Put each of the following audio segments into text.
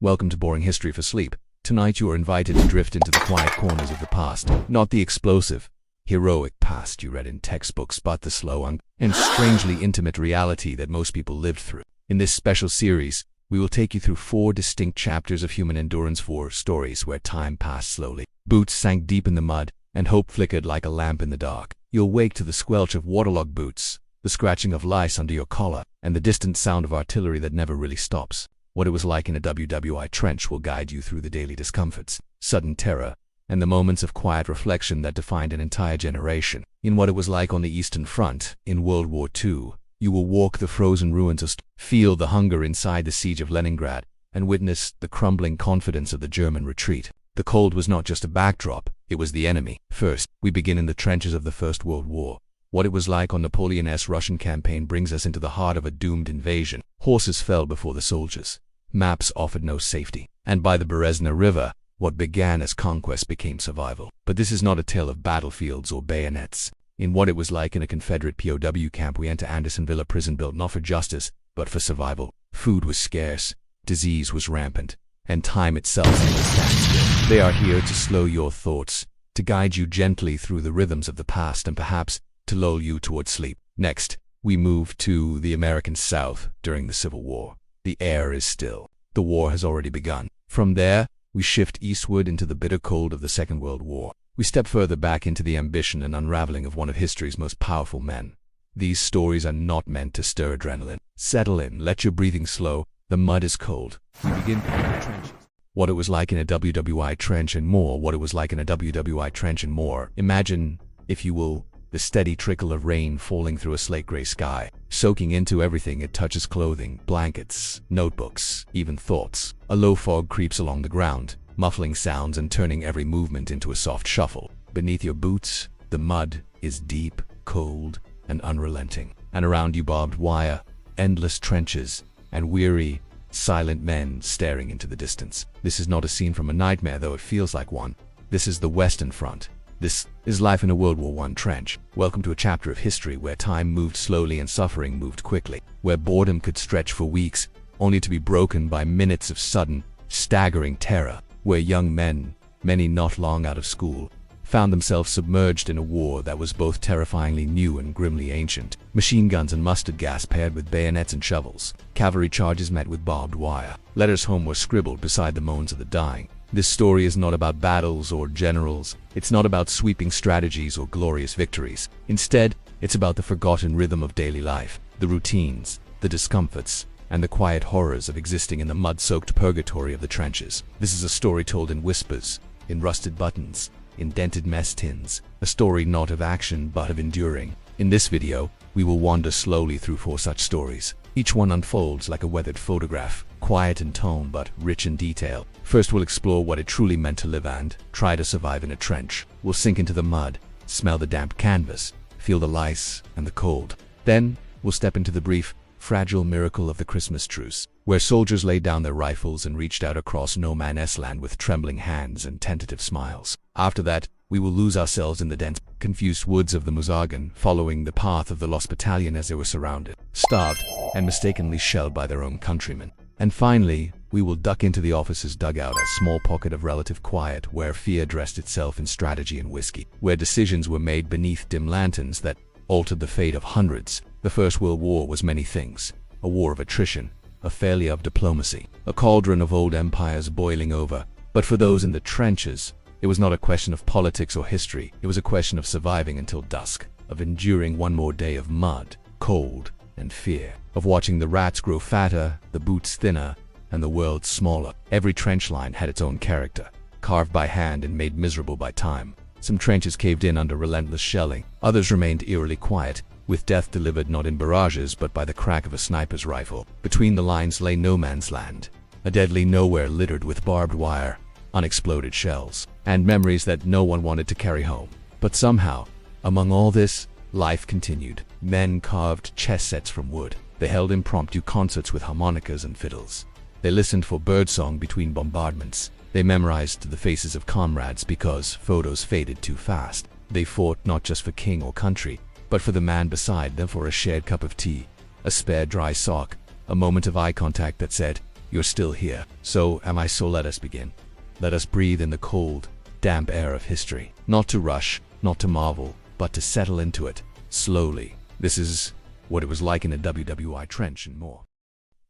Welcome to Boring History for Sleep. Tonight you are invited to drift into the quiet corners of the past. Not the explosive, heroic past you read in textbooks, but the slow and strangely intimate reality that most people lived through. In this special series, we will take you through 4 distinct chapters of human endurance, 4 stories where time passed slowly. Boots sank deep in the mud, and hope flickered like a lamp in the dark. You'll wake to the squelch of waterlogged boots, the scratching of lice under your collar, and the distant sound of artillery that never really stops. What it was like in a WWI trench will guide you through the daily discomforts, sudden terror, and the moments of quiet reflection that defined an entire generation. In what it was like on the Eastern Front, in World War II, you will walk the frozen ruins of feel the hunger inside the siege of Leningrad, and witness the crumbling confidence of the German retreat. The cold was not just a backdrop, it was the enemy. First, we begin in the trenches of the First World War. What it was like on Napoleon's Russian campaign brings us into the heart of a doomed invasion. Horses fell before the soldiers. Maps offered no safety. And by the Berezna River, what began as conquest became survival. But this is not a tale of battlefields or bayonets. In what it was like in a Confederate POW camp, we enter Andersonville prison built not for justice, but for survival. Food was scarce, disease was rampant, and time itself seemed to stand still. They are here to slow your thoughts, to guide you gently through the rhythms of the past, and perhaps to lull you towards sleep. Next, we move to the American South during the Civil War. The air is still. The war has already begun. From there, we shift eastward into the bitter cold of the Second World War. We step further back into the ambition and unraveling of one of history's most powerful men. These stories are not meant to stir adrenaline. Settle in, let your breathing slow. The mud is cold. We begin in the trenches. What it was like in a WWI trench and more. What it was like in a WWI trench and more. Imagine, if you will, the steady trickle of rain falling through a slate-gray sky, soaking into everything it touches: clothing, blankets, notebooks, even thoughts. A low fog creeps along the ground, muffling sounds and turning every movement into a soft shuffle. Beneath your boots, the mud is deep, cold, and unrelenting. And around you, barbed wire, endless trenches, and weary, silent men staring into the distance. This is not a scene from a nightmare, though it feels like one. This is the Western Front. This is life in a World War I trench. Welcome to a chapter of history where time moved slowly and suffering moved quickly, where boredom could stretch for weeks, only to be broken by minutes of sudden, staggering terror, where young men, many not long out of school, found themselves submerged in a war that was both terrifyingly new and grimly ancient. Machine guns and mustard gas paired with bayonets and shovels. Cavalry charges met with barbed wire. Letters home were scribbled beside the moans of the dying. This story is not about battles or generals. It's not about sweeping strategies or glorious victories. Instead, it's about the forgotten rhythm of daily life, the routines, the discomforts, and the quiet horrors of existing in the mud-soaked purgatory of the trenches. This is a story told in whispers, in rusted buttons, in dented mess tins. A story not of action, but of enduring. In this video, we will wander slowly through 4 such stories. Each one unfolds like a weathered photograph, quiet in tone but rich in detail. First, we'll explore what it truly meant to live and try to survive in a trench. We'll sink into the mud, smell the damp canvas, feel the lice and the cold. Then, we'll step into the brief, fragile miracle of the Christmas truce, where soldiers laid down their rifles and reached out across no man's land with trembling hands and tentative smiles. After that, we will lose ourselves in the dense, confused woods of the Muzagan, following the path of the lost battalion as they were surrounded, starved, and mistakenly shelled by their own countrymen. And finally, we will duck into the officer's dugout, a small pocket of relative quiet where fear dressed itself in strategy and whiskey, where decisions were made beneath dim lanterns that altered the fate of hundreds. The First World War was many things: a war of attrition, a failure of diplomacy, a cauldron of old empires boiling over. But for those in the trenches, it was not a question of politics or history. It was a question of surviving until dusk, of enduring one more day of mud, cold, and fear, of watching the rats grow fatter, the boots thinner, and the world smaller. Every trench line had its own character, carved by hand and made miserable by time. Some trenches caved in under relentless shelling. Others remained eerily quiet, with death delivered not in barrages but by the crack of a sniper's rifle. Between the lines lay no man's land, a deadly nowhere littered with barbed wire, unexploded shells, and memories that no one wanted to carry home. But somehow, among all this, life continued. Men carved chess sets from wood. They held impromptu concerts with harmonicas and fiddles. They listened for birdsong between bombardments. They memorized the faces of comrades because photos faded too fast. They fought not just for king or country, but for the man beside them, for a shared cup of tea, a spare dry sock, a moment of eye contact that said, You're still here. So am I, so let us begin. Let us breathe in the cold, damp air of history. Not to rush, not to marvel, but to settle into it, slowly. This is what it was like in a WWI trench and more.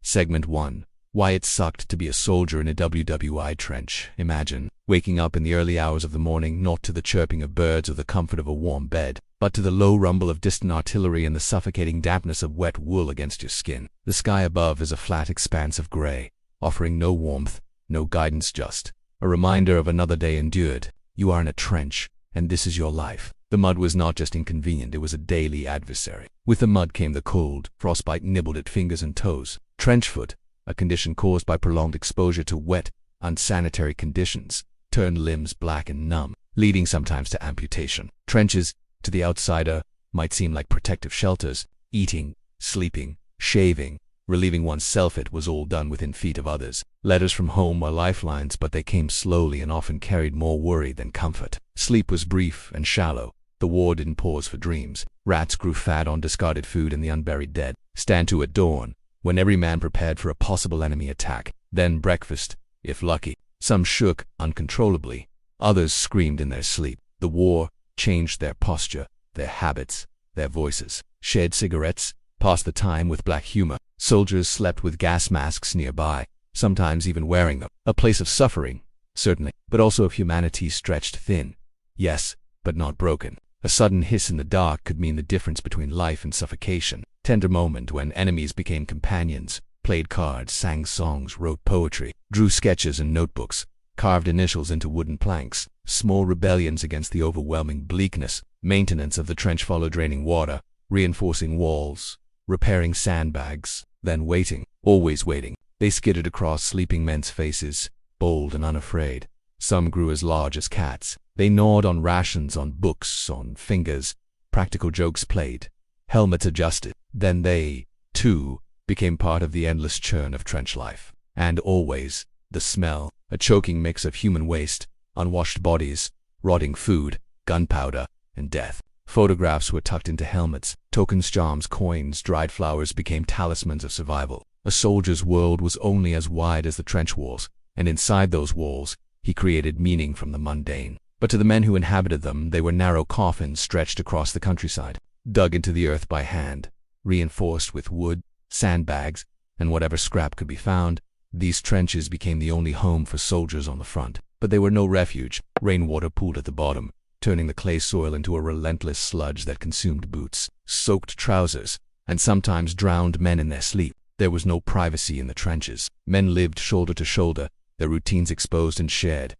Segment 1. Why it sucked to be a soldier in a WWI trench. Imagine waking up in the early hours of the morning, not to the chirping of birds or the comfort of a warm bed, but to the low rumble of distant artillery and the suffocating dampness of wet wool against your skin. The sky above is a flat expanse of gray, offering no warmth, no guidance, just a reminder of another day endured. You are in a trench, and this is your life. The mud was not just inconvenient, it was a daily adversary. With the mud came the cold. Frostbite nibbled at fingers and toes. Trenchfoot, a condition caused by prolonged exposure to wet, unsanitary conditions, turned limbs black and numb, leading sometimes to amputation. Trenches, to the outsider, might seem like protective shelters. Eating, sleeping, shaving, relieving oneself, it was all done within feet of others. Letters from home were lifelines, but they came slowly and often carried more worry than comfort. Sleep was brief and shallow. The war didn't pause for dreams. Rats grew fat on discarded food and the unburied dead. Stand to at dawn, when every man prepared for a possible enemy attack. Then breakfast, if lucky. Some shook uncontrollably. Others screamed in their sleep. The war changed their posture, their habits, their voices. Shared cigarettes, passed the time with black humor. Soldiers slept with gas masks nearby, sometimes even wearing them. A place of suffering, certainly, but also of humanity stretched thin. Yes, but not broken. A sudden hiss in the dark could mean the difference between life and suffocation. Tender moment when enemies became companions, played cards, sang songs, wrote poetry, drew sketches in notebooks, carved initials into wooden planks. Small rebellions against the overwhelming bleakness. Maintenance of the trench followed draining water, reinforcing walls, repairing sandbags, then waiting, always waiting. They skittered across sleeping men's faces, bold and unafraid. Some grew as large as cats. They gnawed on rations, on books, on fingers. Practical jokes played. Helmets adjusted. Then they, too, became part of the endless churn of trench life. And always, the smell, a choking mix of human waste, unwashed bodies, rotting food, gunpowder, and death. Photographs were tucked into helmets. Tokens, charms, coins, dried flowers became talismans of survival. A soldier's world was only as wide as the trench walls, and inside those walls, he created meaning from the mundane. But to the men who inhabited them, they were narrow coffins stretched across the countryside, dug into the earth by hand, reinforced with wood, sandbags, and whatever scrap could be found. These trenches became the only home for soldiers on the front. But they were no refuge. Rainwater pooled at the bottom, turning the clay soil into a relentless sludge that consumed boots, soaked trousers, and sometimes drowned men in their sleep. There was no privacy in the trenches. Men lived shoulder to shoulder, their routines exposed and shared.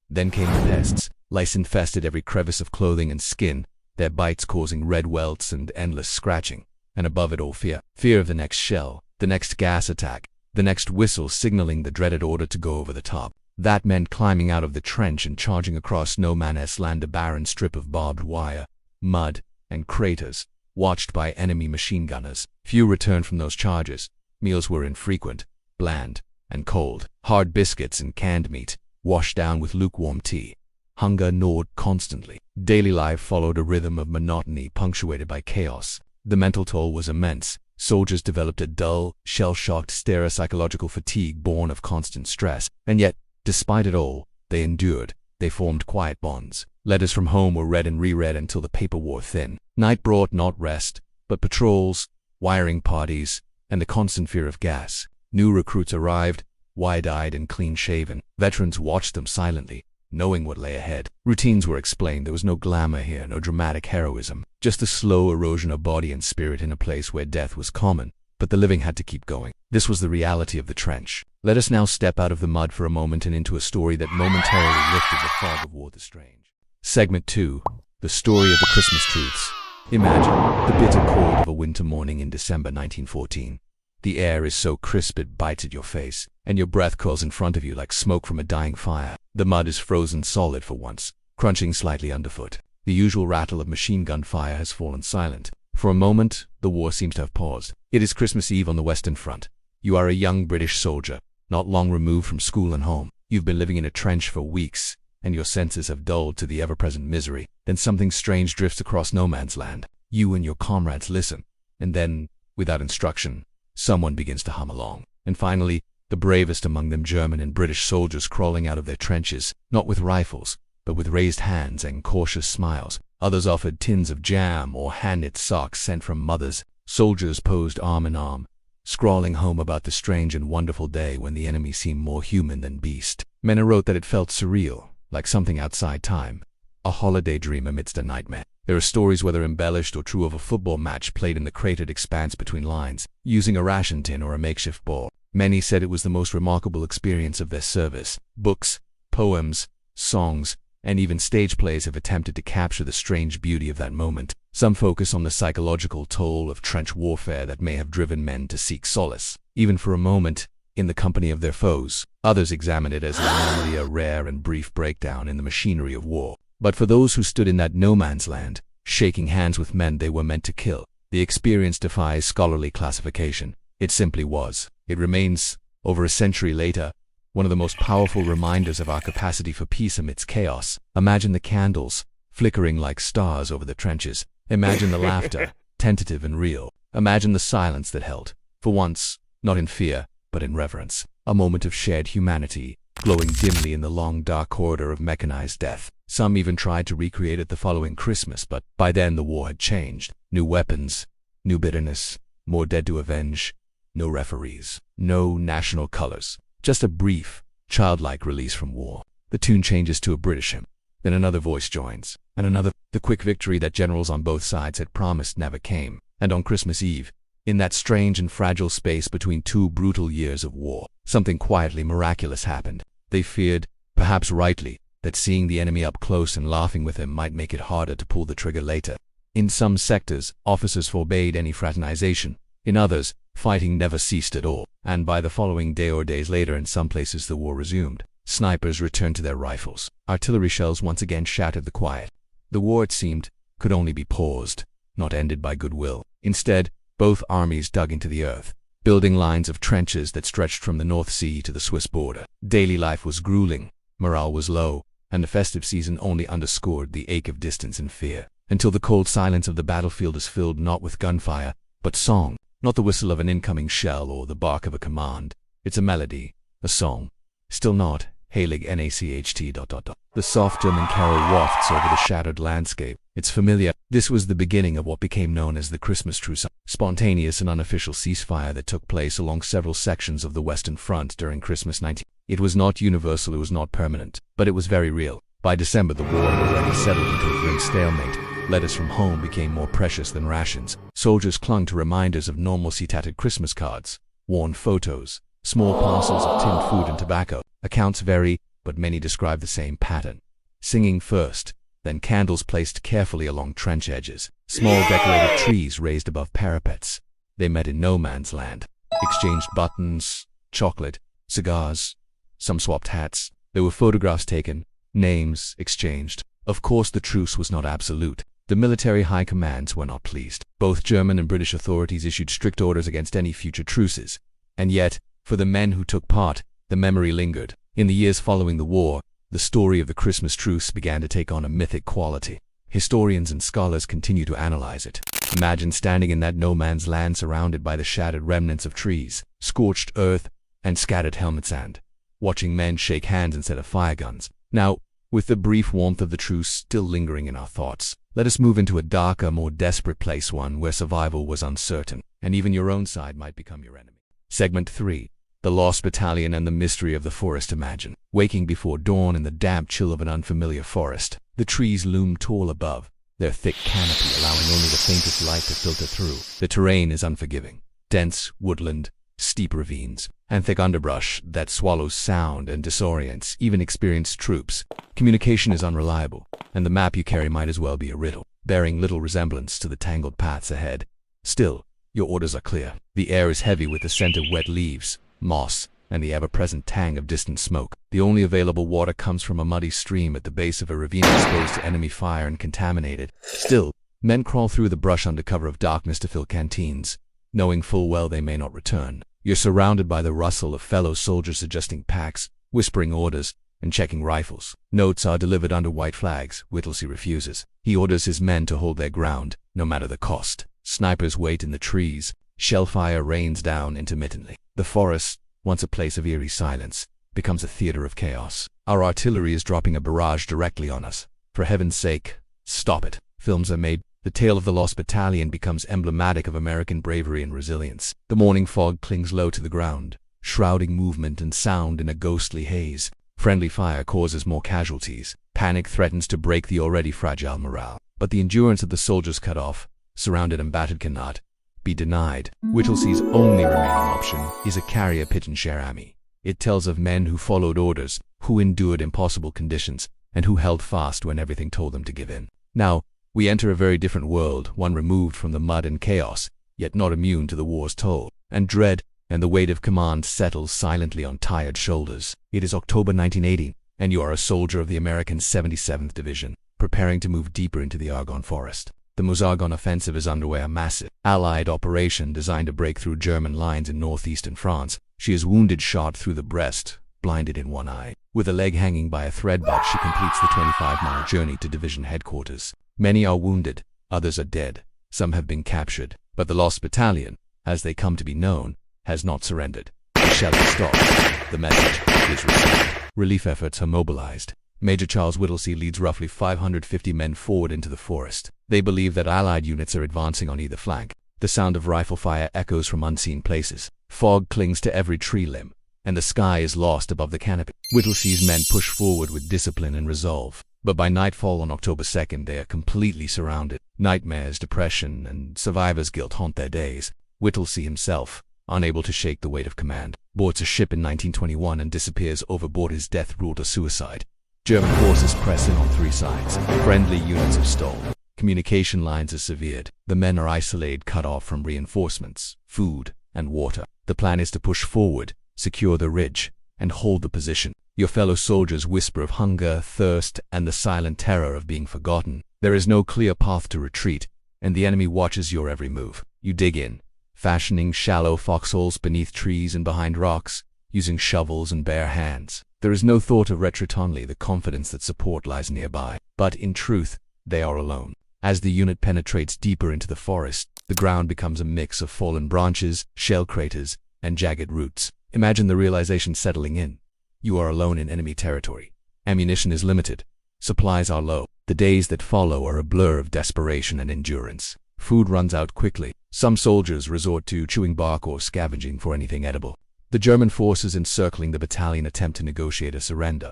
Then came the pests. Lice infested every crevice of clothing and skin, their bites causing red welts and endless scratching. And above it all, fear. Fear of the next shell, the next gas attack, the next whistle signaling the dreaded order to go over the top. That meant climbing out of the trench and charging across no man's land, a barren strip of barbed wire, mud, and craters, watched by enemy machine gunners. Few returned from those charges. Meals were infrequent, bland, and cold. Hard biscuits and canned meat, washed down with lukewarm tea. Hunger gnawed constantly. Daily life followed a rhythm of monotony punctuated by chaos. The mental toll was immense. Soldiers developed a dull, shell-shocked stare of psychological fatigue born of constant stress. And yet, despite it all, they endured. They formed quiet bonds. Letters from home were read and reread until the paper wore thin. Night brought not rest, but patrols, wiring parties, and the constant fear of gas. New recruits arrived, wide-eyed and clean-shaven. Veterans watched them silently, knowing what lay ahead. Routines were explained. There was no glamour here, no dramatic heroism. Just the slow erosion of body and spirit in a place where death was common. But the living had to keep going. This was the reality of the trench. Let us now step out of the mud for a moment and into a story that momentarily lifted the fog of war. The strange. Segment 2. The story of the Christmas truths. Imagine the bitter cold of a winter morning in December 1914. The air is so crisp it bites at your face, and your breath curls in front of you like smoke from a dying fire. The mud is frozen solid for once, crunching slightly underfoot. The usual rattle of machine gun fire has fallen silent. For a moment, the war seems to have paused. It is Christmas Eve on the Western Front. You are a young British soldier, not long removed from school and home. You've been living in a trench for weeks, and your senses have dulled to the ever-present misery. Then something strange drifts across no man's land. You and your comrades listen, and then, without instruction, someone begins to hum along. And finally, the bravest among them German and British soldiers crawling out of their trenches, not with rifles, but with raised hands and cautious smiles. Others offered tins of jam or hand-knit socks sent from mothers. Soldiers posed arm in arm, scrawling home about the strange and wonderful day when the enemy seemed more human than beast. Men wrote that it felt surreal, like something outside time, a holiday dream amidst a nightmare. There are stories, whether embellished or true, of a football match played in the cratered expanse between lines, using a ration tin or a makeshift ball. Many said it was the most remarkable experience of their service. Books, poems, songs, and even stage plays have attempted to capture the strange beauty of that moment. Some focus on the psychological toll of trench warfare that may have driven men to seek solace, even for a moment, in the company of their foes. Others examine it as normally a rare and brief breakdown in the machinery of war. But for those who stood in that no-man's land, shaking hands with men they were meant to kill, the experience defies scholarly classification. It simply was. It remains, over a century later, one of the most powerful reminders of our capacity for peace amidst chaos. Imagine the candles, flickering like stars over the trenches. Imagine the laughter, tentative and real. Imagine the silence that held, for once, not in fear, but in reverence, a moment of shared humanity, glowing dimly in the long dark corridor of mechanized death. Some even tried to recreate it the following Christmas, but by then the war had changed. New weapons, new bitterness, more dead to avenge, no referees, no national colors, just a brief, childlike release from war. The tune changes to a British hymn. Then another voice joins, and another. The quick victory that generals on both sides had promised never came. And on Christmas Eve, in that strange and fragile space between two brutal years of war, something quietly miraculous happened. They feared, perhaps rightly, that seeing the enemy up close and laughing with him might make it harder to pull the trigger later. In some sectors, officers forbade any fraternization. In others, fighting never ceased at all. And by the following day or days later, in some places the war resumed. Snipers returned to their rifles. Artillery shells once again shattered the quiet. The war, it seemed, could only be paused, not ended by goodwill. Instead, both armies dug into the earth, building lines of trenches that stretched from the North Sea to the Swiss border. Daily life was grueling, morale was low, and the festive season only underscored the ache of distance and fear, until the cold silence of the battlefield is filled not with gunfire, but song. Not the whistle of an incoming shell or the bark of a command. It's a melody, a song. Still not, Heilig Nacht. The soft German carol wafts over the shattered landscape. It's familiar. This was the beginning of what became known as the Christmas Truce, spontaneous and unofficial ceasefire that took place along several sections of the Western Front during Christmas 19. It was not universal, it was not permanent, but it was very real. By December, the war had already settled into a grim stalemate. Letters from home became more precious than rations. Soldiers clung to reminders of normalcy, tattered Christmas cards, worn photos, small parcels of tinned food and tobacco. Accounts vary, but many describe the same pattern. Singing first, then candles placed carefully along trench edges, small decorated trees raised above parapets. They met in no man's land, exchanged buttons, chocolate, cigars. Some swapped hats. There were photographs taken, names exchanged. Of course, the truce was not absolute. The military high commands were not pleased. Both German and British authorities issued strict orders against any future truces. And yet, for the men who took part, the memory lingered. In the years following the war, the story of the Christmas truce began to take on a mythic quality. Historians and scholars continue to analyze it. Imagine standing in that no-man's land surrounded by the shattered remnants of trees, scorched earth, and scattered helmet sand, watching men shake hands instead of fire guns. Now, with the brief warmth of the truce still lingering in our thoughts, let us move into a darker, more desperate place, one where survival was uncertain, and even your own side might become your enemy. Segment 3. The Lost Battalion and the Mystery of the Forest. Imagine waking before dawn in the damp chill of an unfamiliar forest. The trees loom tall above, their thick canopy allowing only the faintest light to filter through. The terrain is unforgiving. Dense woodland, steep ravines, and thick underbrush that swallows sound and disorients even experienced troops. Communication is unreliable, and the map you carry might as well be a riddle, bearing little resemblance to the tangled paths ahead. Still, your orders are clear. The air is heavy with the scent of wet leaves, moss, and the ever-present tang of distant smoke. The only available water comes from a muddy stream at the base of a ravine exposed to enemy fire and contaminated. Still, men crawl through the brush under cover of darkness to fill canteens, knowing full well they may not return. You're surrounded by the rustle of fellow soldiers adjusting packs, whispering orders, and checking rifles. Notes are delivered under white flags. Whittlesey refuses. He orders his men to hold their ground, no matter the cost. Snipers wait in the trees. Shellfire rains down intermittently. The forest, once a place of eerie silence, becomes a theater of chaos. Our artillery is dropping a barrage directly on us. For heaven's sake, stop it. Films are made. The tale of the Lost Battalion becomes emblematic of American bravery and resilience. The morning fog clings low to the ground, shrouding movement and sound in a ghostly haze. Friendly fire causes more casualties. Panic threatens to break the already fragile morale. But the endurance of the soldiers cut off, surrounded and battered cannot be denied. Whittlesey's only remaining option is a carrier pigeon share army. It tells of men who followed orders, who endured impossible conditions, and who held fast when everything told them to give in. Now, we enter a very different world, one removed from the mud and chaos, yet not immune to the war's toll. And dread and the weight of command settles silently on tired shoulders. It is October 1980, and you are a soldier of the American 77th Division, preparing to move deeper into the Argonne Forest. The Meuse-Argonne offensive is underway, a massive Allied operation designed to break through German lines in northeastern France. She is wounded, shot through the breast, blinded in one eye. With a leg hanging by a thread, but she completes the 25-mile journey to division headquarters. Many are wounded, others are dead, some have been captured, but the Lost Battalion, as they come to be known, has not surrendered. The shelling stops. The message is received. Relief efforts are mobilized. Major Charles Whittlesey leads roughly 550 men forward into the forest. They believe that Allied units are advancing on either flank. The sound of rifle fire echoes from unseen places. Fog clings to every tree limb, and the sky is lost above the canopy. Whittlesey's men push forward with discipline and resolve. But by nightfall on October 2nd, they are completely surrounded. Nightmares, depression, and survivor's guilt haunt their days. Whittlesey himself, unable to shake the weight of command, boards a ship in 1921 and disappears overboard. His death ruled a suicide. German forces press in on three sides. Friendly units have stolen. Communication lines are severed. The men are isolated, cut off from reinforcements, food, and water. The plan is to push forward, secure the ridge, and hold the position. Your fellow soldiers whisper of hunger, thirst, and the silent terror of being forgotten. There is no clear path to retreat, and the enemy watches your every move. You dig in, fashioning shallow foxholes beneath trees and behind rocks, using shovels and bare hands. There is no thought of retreat, only the confidence that support lies nearby. But in truth, they are alone. As the unit penetrates deeper into the forest, the ground becomes a mix of fallen branches, shell craters, and jagged roots. Imagine the realization settling in. You are alone in enemy territory. Ammunition is limited. Supplies are low. The days that follow are a blur of desperation and endurance. Food runs out quickly. Some soldiers resort to chewing bark or scavenging for anything edible. The German forces encircling the battalion attempt to negotiate a surrender.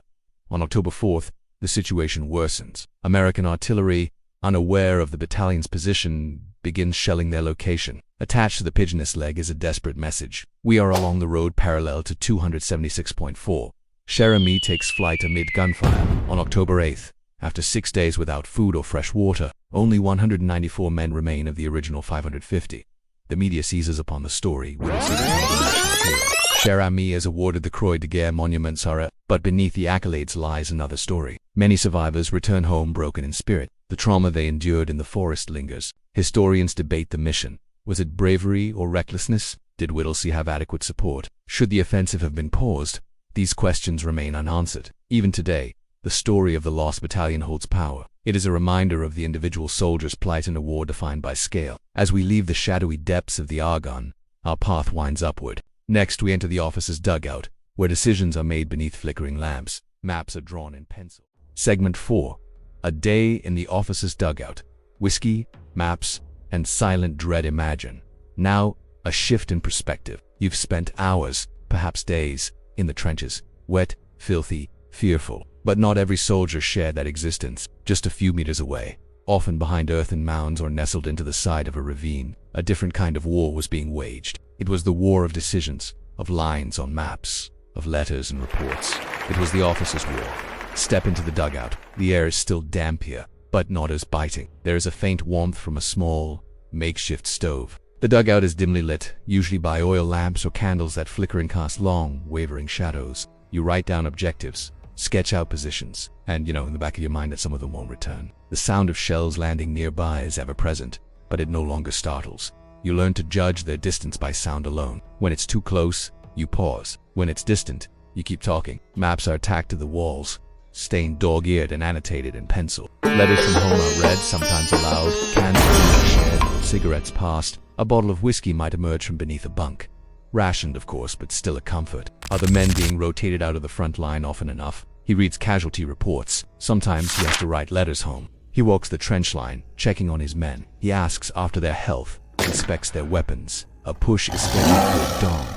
On October 4th, the situation worsens. American artillery, unaware of the battalion's position, begins shelling their location. Attached to the pigeoness leg is a desperate message. We are along the road parallel to 276.4. Cher-Ami takes flight amid gunfire. On October 8th, after 6 days without food or fresh water, only 194 men remain of the original 550. The media seizes upon the story. Whittlesey becomes a national hero. Cher-Ami is awarded the Croix de Guerre Monument, but beneath the accolades lies another story. Many survivors return home broken in spirit. The trauma they endured in the forest lingers. Historians debate the mission. Was it bravery or recklessness? Did Whittlesey have adequate support? Should the offensive have been paused? These questions remain unanswered. Even today, the story of the Lost Battalion holds power. It is a reminder of the individual soldier's plight in a war defined by scale. As we leave the shadowy depths of the Argonne, our path winds upward. Next, we enter the officer's dugout, where decisions are made beneath flickering lamps. Maps are drawn in pencil. Segment 4. A day in the officer's dugout. Whiskey, maps, and silent dread. Imagine. Now, a shift in perspective. You've spent hours, perhaps days, in the trenches. Wet, filthy, fearful. But not every soldier shared that existence. Just a few meters away, often behind earthen mounds or nestled into the side of a ravine, a different kind of war was being waged. It was the war of decisions, of lines on maps, of letters and reports. It was the officer's war. Step into the dugout. The air is still damp here, but not as biting. There is a faint warmth from a small, makeshift stove. The dugout is dimly lit, usually by oil lamps or candles that flicker and cast long, wavering shadows. You write down objectives, sketch out positions, and in the back of your mind that some of them won't return. The sound of shells landing nearby is ever present, but it no longer startles. You learn to judge their distance by sound alone. When it's too close, you pause. When it's distant, you keep talking. Maps are tacked to the walls, stained dog-eared and annotated in pencil. Letters from home are read, sometimes aloud. Cans of food are shared, cigarettes passed. A bottle of whiskey might emerge from beneath a bunk. Rationed, of course, but still a comfort. Other men being rotated out of the front line often enough. He reads casualty reports. Sometimes he has to write letters home. He walks the trench line, checking on his men. He asks after their health, inspects their weapons. A push is scheduled for dawn.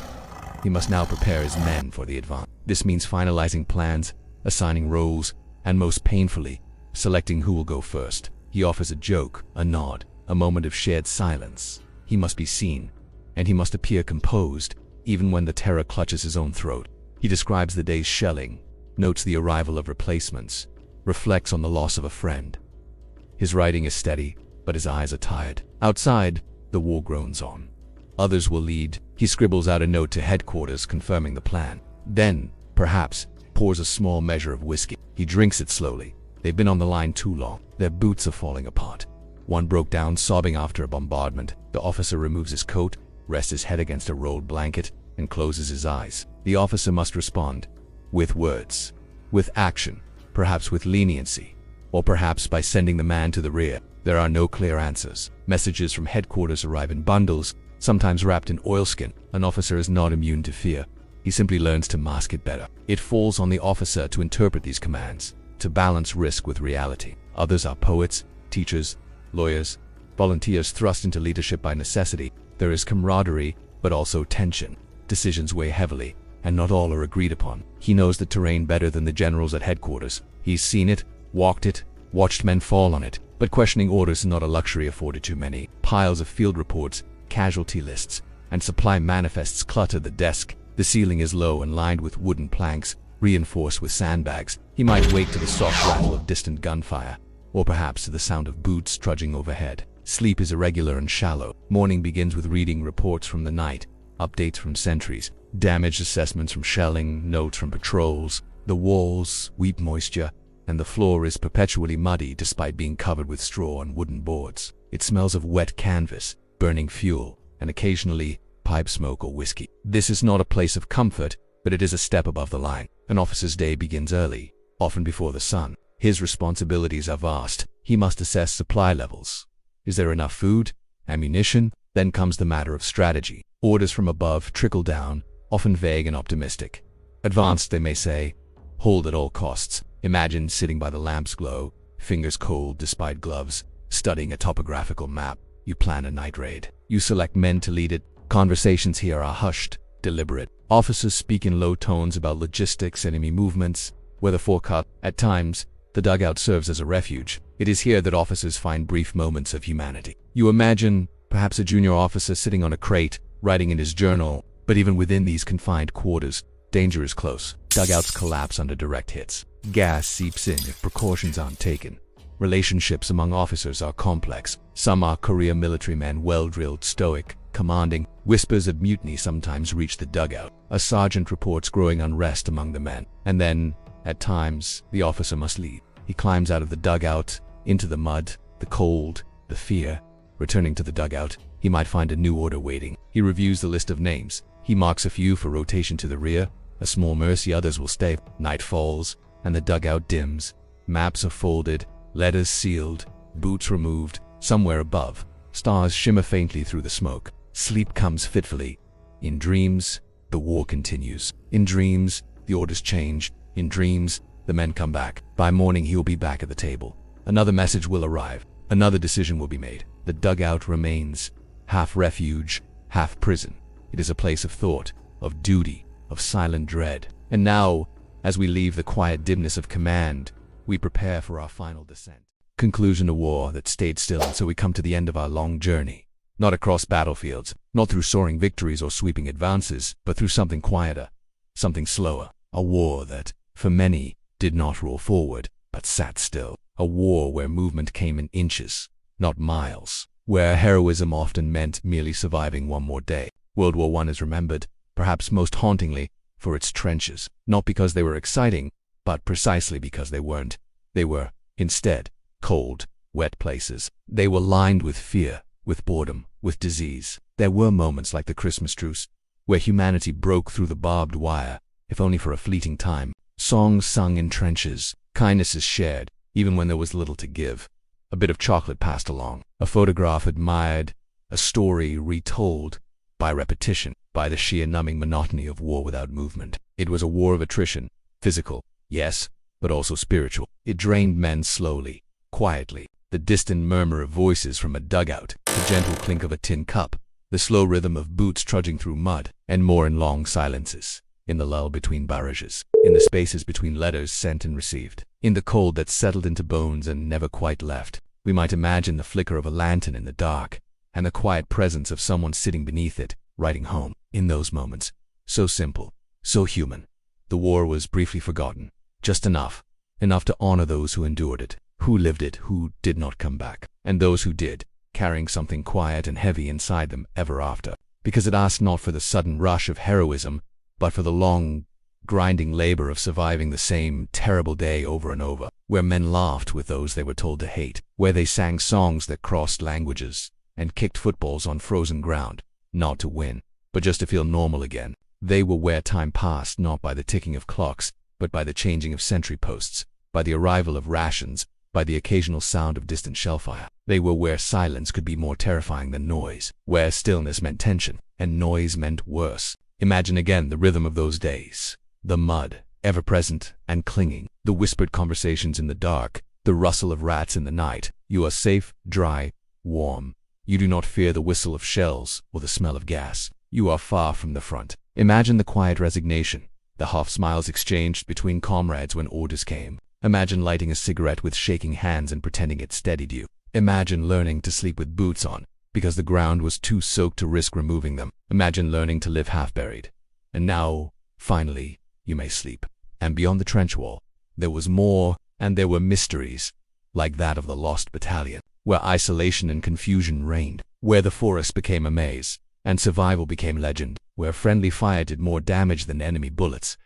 He must now prepare his men for the advance. This means finalizing plans, assigning roles, and most painfully, selecting who will go first. He offers a joke, a nod, a moment of shared silence. He must be seen, and he must appear composed, even when the terror clutches his own throat. He describes the day's shelling, notes the arrival of replacements, reflects on the loss of a friend. His writing is steady, but his eyes are tired. Outside, the war groans on. Others will lead. He scribbles out a note to headquarters confirming the plan. Then, perhaps, pours a small measure of whiskey. He drinks it slowly. They've been on the line too long. Their boots are falling apart. One broke down sobbing after a bombardment. The officer removes his coat, rests his head against a rolled blanket, and closes his eyes. The officer must respond. With words. With action. Perhaps with leniency. Or perhaps by sending the man to the rear. There are no clear answers. Messages from headquarters arrive in bundles, sometimes wrapped in oilskin. An officer is not immune to fear. He simply learns to mask it better. It falls on the officer to interpret these commands, to balance risk with reality. Others are poets, teachers, lawyers, volunteers thrust into leadership by necessity. There is camaraderie, but also tension. Decisions weigh heavily, and not all are agreed upon. He knows the terrain better than the generals at headquarters. He's seen it, walked it, watched men fall on it. But questioning orders is not a luxury afforded to many. Piles of field reports, casualty lists, and supply manifests clutter the desk. The ceiling is low and lined with wooden planks, reinforced with sandbags. He might wake to the soft rattle of distant gunfire, or perhaps to the sound of boots trudging overhead. Sleep is irregular and shallow. Morning begins with reading reports from the night, updates from sentries, damage assessments from shelling, notes from patrols. The walls weep moisture, and the floor is perpetually muddy despite being covered with straw and wooden boards. It smells of wet canvas, burning fuel, and occasionally pipe smoke or whiskey. This is not a place of comfort, but it is a step above the line. An officer's day begins early, often before the sun. His responsibilities are vast. He must assess supply levels. Is there enough food? Ammunition? Then comes the matter of strategy. Orders from above trickle down, often vague and optimistic. Advanced, they may say, hold at all costs. Imagine sitting by the lamp's glow, fingers cold despite gloves, studying a topographical map. You plan a night raid. You select men to lead it. Conversations here are hushed, deliberate. Officers speak in low tones about logistics, enemy movements, weather forecast. At times, the dugout serves as a refuge. It is here that officers find brief moments of humanity. You imagine, perhaps a junior officer sitting on a crate, writing in his journal, but even within these confined quarters, danger is close. Dugouts collapse under direct hits. Gas seeps in if precautions aren't taken. Relationships among officers are complex. Some are career military men, well-drilled, stoic, commanding. Whispers of mutiny sometimes reach the dugout. A sergeant reports growing unrest among the men. And then, at times, the officer must lead. He climbs out of the dugout, into the mud, the cold, the fear. Returning to the dugout, he might find a new order waiting. He reviews the list of names. He marks a few for rotation to the rear. A small mercy, others will stay. Night falls, and the dugout dims. Maps are folded, letters sealed, boots removed. Somewhere above, stars shimmer faintly through the smoke. Sleep comes fitfully. In dreams, the war continues. In dreams, the orders change. In dreams, the men come back. By morning, he will be back at the table. Another message will arrive. Another decision will be made. The dugout remains, half refuge, half prison. It is a place of thought, of duty, of silent dread. And now, as we leave the quiet dimness of command, we prepare for our final descent. Conclusion: a war that stayed still, and so we come to the end of our long journey. Not across battlefields, not through soaring victories or sweeping advances, but through something quieter, something slower. A war that, for many, did not roll forward, but sat still. A war where movement came in inches, not miles. Where heroism often meant merely surviving one more day. World War I is remembered, perhaps most hauntingly, for its trenches. Not because they were exciting, but precisely because they weren't. They were, instead, cold, wet places. They were lined with fear, with boredom, with disease. There were moments like the Christmas truce, where humanity broke through the barbed wire, if only for a fleeting time. Songs sung in trenches, kindnesses shared, even when there was little to give. A bit of chocolate passed along, a photograph admired, a story retold, by repetition. by the sheer numbing monotony of war without movement. It was a war of attrition, physical, yes, but also spiritual. It drained men slowly, quietly. The distant murmur of voices from a dugout, the gentle clink of a tin cup, the slow rhythm of boots trudging through mud, and more in long silences, in the lull between barrages, in the spaces between letters sent and received, in the cold that settled into bones and never quite left. We might imagine the flicker of a lantern in the dark, and the quiet presence of someone sitting beneath it, writing home. In those moments, so simple, so human, the war was briefly forgotten, just enough to honor those who endured it, who lived it, who did not come back, and those who did, carrying something quiet and heavy inside them ever after, because it asked not for the sudden rush of heroism, but for the long, grinding labor of surviving the same terrible day over and over, where men laughed with those they were told to hate, where they sang songs that crossed languages, and kicked footballs on frozen ground, not to win, but just to feel normal again. They were where time passed not by the ticking of clocks, but by the changing of sentry posts, by the arrival of rations, by the occasional sound of distant shellfire. They were where silence could be more terrifying than noise, where stillness meant tension, and noise meant worse. Imagine again the rhythm of those days. The mud, ever present and clinging, the whispered conversations in the dark, the rustle of rats in the night. You are safe, dry, warm. You do not fear the whistle of shells or the smell of gas. You are far from the front. Imagine the quiet resignation, the half smiles exchanged between comrades when orders came. Imagine lighting a cigarette with shaking hands and pretending it steadied you. Imagine learning to sleep with boots on, because the ground was too soaked to risk removing them. Imagine learning to live half-buried. And now, finally, you may sleep. And beyond the trench wall, there was more, and there were mysteries, like that of the lost battalion, where isolation and confusion reigned, where the forest became a maze, and survival became legend, where friendly fire did more damage than enemy bullets,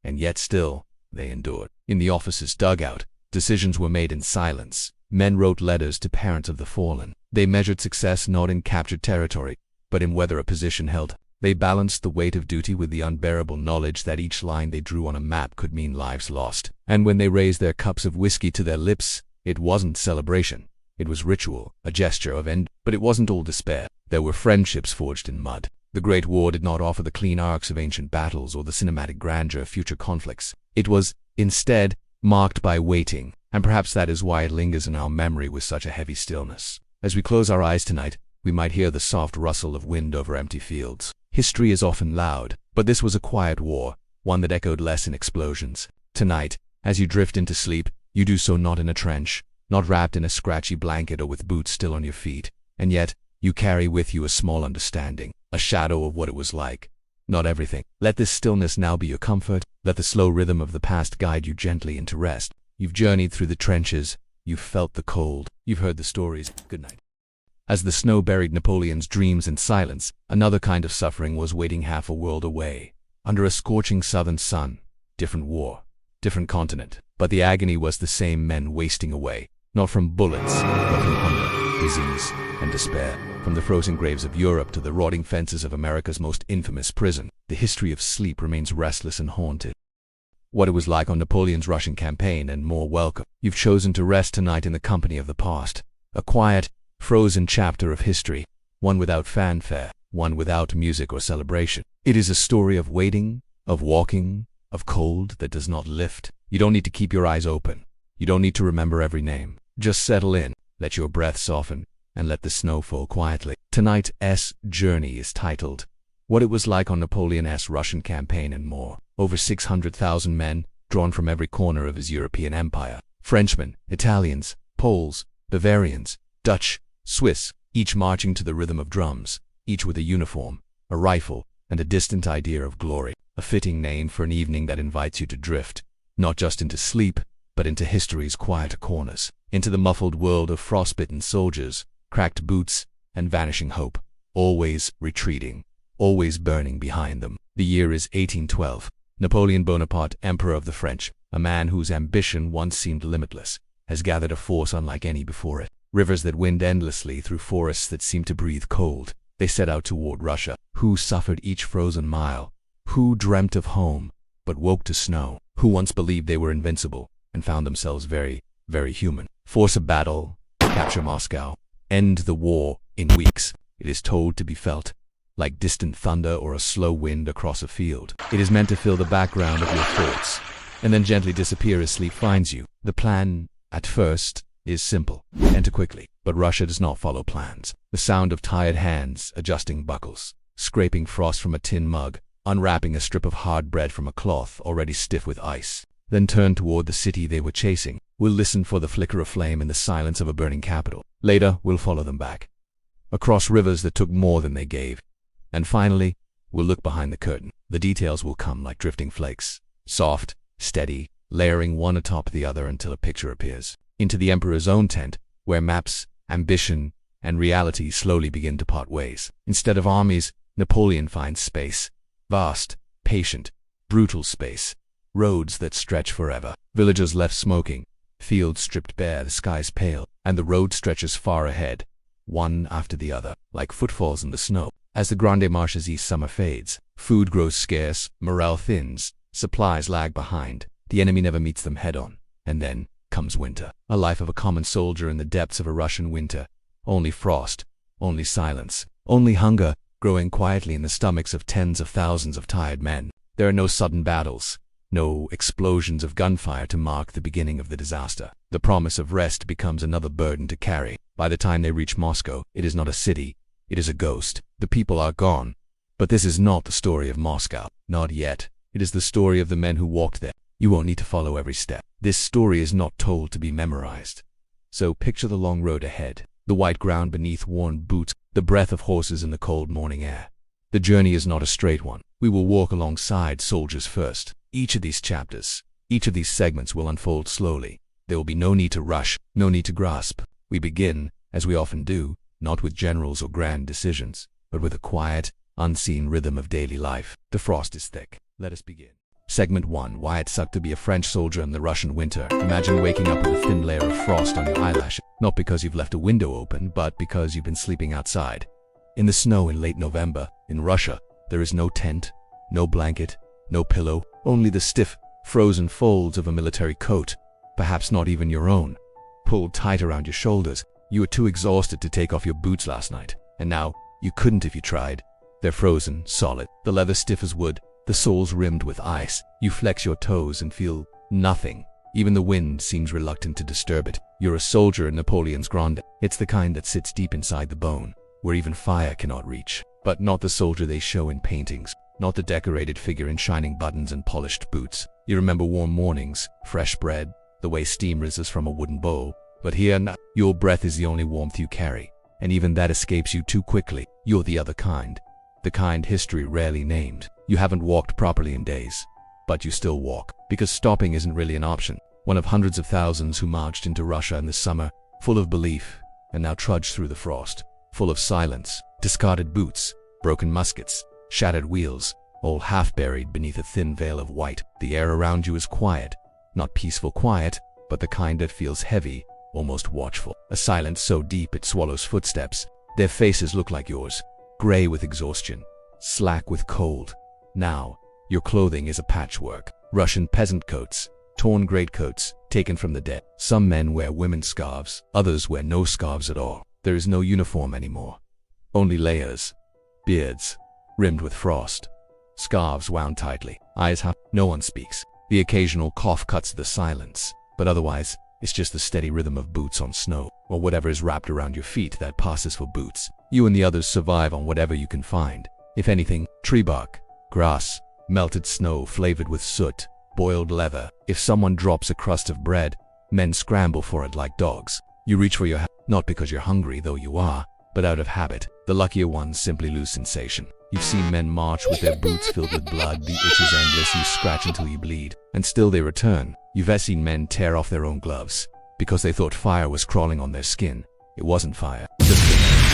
and yet still, they endured. In the officers' dugout, decisions were made in silence. Men wrote letters to parents of the fallen. They measured success not in captured territory, but in whether a position held. They balanced the weight of duty with the unbearable knowledge that each line they drew on a map could mean lives lost. And when they raised their cups of whiskey to their lips, it wasn't celebration. It was ritual, a gesture of end. But it wasn't all despair. There were friendships forged in mud. The Great War did not offer the clean arcs of ancient battles or the cinematic grandeur of future conflicts. It was, instead, marked by waiting, and perhaps that is why it lingers in our memory with such a heavy stillness. As we close our eyes tonight, we might hear the soft rustle of wind over empty fields. History is often loud, but this was a quiet war, one that echoed less in explosions. Tonight, as you drift into sleep, you do so not in a trench, not wrapped in a scratchy blanket or with boots still on your feet, and yet you carry with you a small understanding, a shadow of what it was like. Not everything. Let this stillness now be your comfort. Let the slow rhythm of the past guide you gently into rest. You've journeyed through the trenches. You've felt the cold. You've heard the stories. Good night. As the snow buried Napoleon's dreams in silence, another kind of suffering was waiting half a world away. Under a scorching southern sun. Different war. Different continent. But the agony was the same, men wasting away. Not from bullets, but from hunger, disease, and despair. From the frozen graves of Europe to the rotting fences of America's most infamous prison, the history of sleep remains restless and haunted. What it was like on Napoleon's Russian campaign and more welcome. You've chosen to rest tonight in the company of the past. A quiet, frozen chapter of history, one without fanfare, one without music or celebration. It is a story of waiting, of walking, of cold that does not lift. You don't need to keep your eyes open. You don't need to remember every name. Just settle in, let your breath soften, and let the snow fall quietly. Tonight's journey is titled, What It Was Like on Napoleon's Russian Campaign and More. Over 600,000 men, drawn from every corner of his European empire. Frenchmen, Italians, Poles, Bavarians, Dutch, Swiss, each marching to the rhythm of drums, each with a uniform, a rifle, and a distant idea of glory. A fitting name for an evening that invites you to drift, not just into sleep, but into history's quieter corners, into the muffled world of frostbitten soldiers, cracked boots, and vanishing hope, always retreating, always burning behind them. The year is 1812. Napoleon Bonaparte, Emperor of the French, a man whose ambition once seemed limitless, has gathered a force unlike any before it. Rivers that wind endlessly through forests that seem to breathe cold. They set out toward Russia. Who suffered each frozen mile? Who dreamt of home, but woke to snow? Who once believed they were invincible, and found themselves very, very human? Force a battle, capture Moscow, end the war in weeks. It is told to be felt, like distant thunder or a slow wind across a field. It is meant to fill the background of your thoughts, and then gently disappear as sleep finds you. The plan, at first, is simple. Enter quickly. But Russia does not follow plans. The sound of tired hands adjusting buckles, scraping frost from a tin mug, unwrapping a strip of hard bread from a cloth already stiff with ice, then turn toward the city they were chasing. We'll listen for the flicker of flame in the silence of a burning capital. Later, we'll follow them back, across rivers that took more than they gave. And finally, we'll look behind the curtain. The details will come like drifting flakes, soft, steady, layering one atop the other until a picture appears. Into the emperor's own tent, where maps, ambition, and reality slowly begin to part ways. Instead of armies, Napoleon finds space. Vast, patient, brutal space. Roads that stretch forever. Villagers left smoking. Fields stripped bare, the skies pale, and the road stretches far ahead, one after the other, like footfalls in the snow. As the Grande Marche's east summer fades, food grows scarce, morale thins, supplies lag behind. The enemy never meets them head-on. And then comes winter. A life of a common soldier in the depths of a Russian winter. Only frost, only silence, only hunger, growing quietly in the stomachs of tens of thousands of tired men. There are no sudden battles, no explosions of gunfire to mark the beginning of the disaster. The promise of rest becomes another burden to carry. By the time they reach Moscow, it is not a city, it is a ghost. The people are gone. But this is not the story of Moscow. Not yet. It is the story of the men who walked there. You won't need to follow every step. This story is not told to be memorized. So picture the long road ahead, the white ground beneath worn boots, the breath of horses in the cold morning air. The journey is not a straight one. We will walk alongside soldiers first. Each of these chapters, each of these segments will unfold slowly. There will be no need to rush, no need to grasp. We begin, as we often do, not with generals or grand decisions, but with a quiet, unseen rhythm of daily life. The frost is thick. Let us begin. Segment 1. Why it sucked to be a French soldier in the Russian winter. Imagine waking up with a thin layer of frost on your eyelashes. Not because you've left a window open, but because you've been sleeping outside. In the snow in late November, in Russia, there is no tent, no blanket, no pillow, only the stiff, frozen folds of a military coat, perhaps not even your own, pulled tight around your shoulders. You were too exhausted to take off your boots last night, and now you couldn't if you tried. They're frozen, solid, the leather stiff as wood, the soles rimmed with ice. You flex your toes and feel nothing. Even the wind seems reluctant to disturb it. You're a soldier in Napoleon's Grande. It's the kind that sits deep inside the bone, where even fire cannot reach. But not the soldier they show in paintings, not the decorated figure in shining buttons and polished boots. You remember warm mornings, fresh bread, the way steam rises from a wooden bowl. But here, your breath is the only warmth you carry, and even that escapes you too quickly. You're the other kind, the kind history rarely named. You haven't walked properly in days, but you still walk, because stopping isn't really an option. One of hundreds of thousands who marched into Russia in the summer, full of belief, and now trudge through the frost, full of silence, discarded boots, broken muskets, shattered wheels, all half buried beneath a thin veil of white. The air around you is quiet, not peaceful quiet, but the kind that feels heavy, almost watchful. A silence so deep it swallows footsteps. Their faces look like yours, gray with exhaustion, slack with cold. Now, your clothing is a patchwork. Russian peasant coats, torn greatcoats, taken from the dead. Some men wear women's scarves, others wear no scarves at all. There is no uniform anymore. Only layers, beards, rimmed with frost, scarves wound tightly, eyes half. No one speaks. The occasional cough cuts the silence, but otherwise, it's just the steady rhythm of boots on snow, or whatever is wrapped around your feet that passes for boots. You and the others survive on whatever you can find. If anything, tree bark, grass, melted snow flavored with soot, boiled leather. If someone drops a crust of bread, men scramble for it like dogs. You reach for your hat, not because you're hungry, though you are, but out of habit. The luckier ones simply lose sensation. You've seen men march with their boots filled with blood, the itch is endless, you scratch until you bleed, and still they return. You've seen men tear off their own gloves, because they thought fire was crawling on their skin. It wasn't fire, just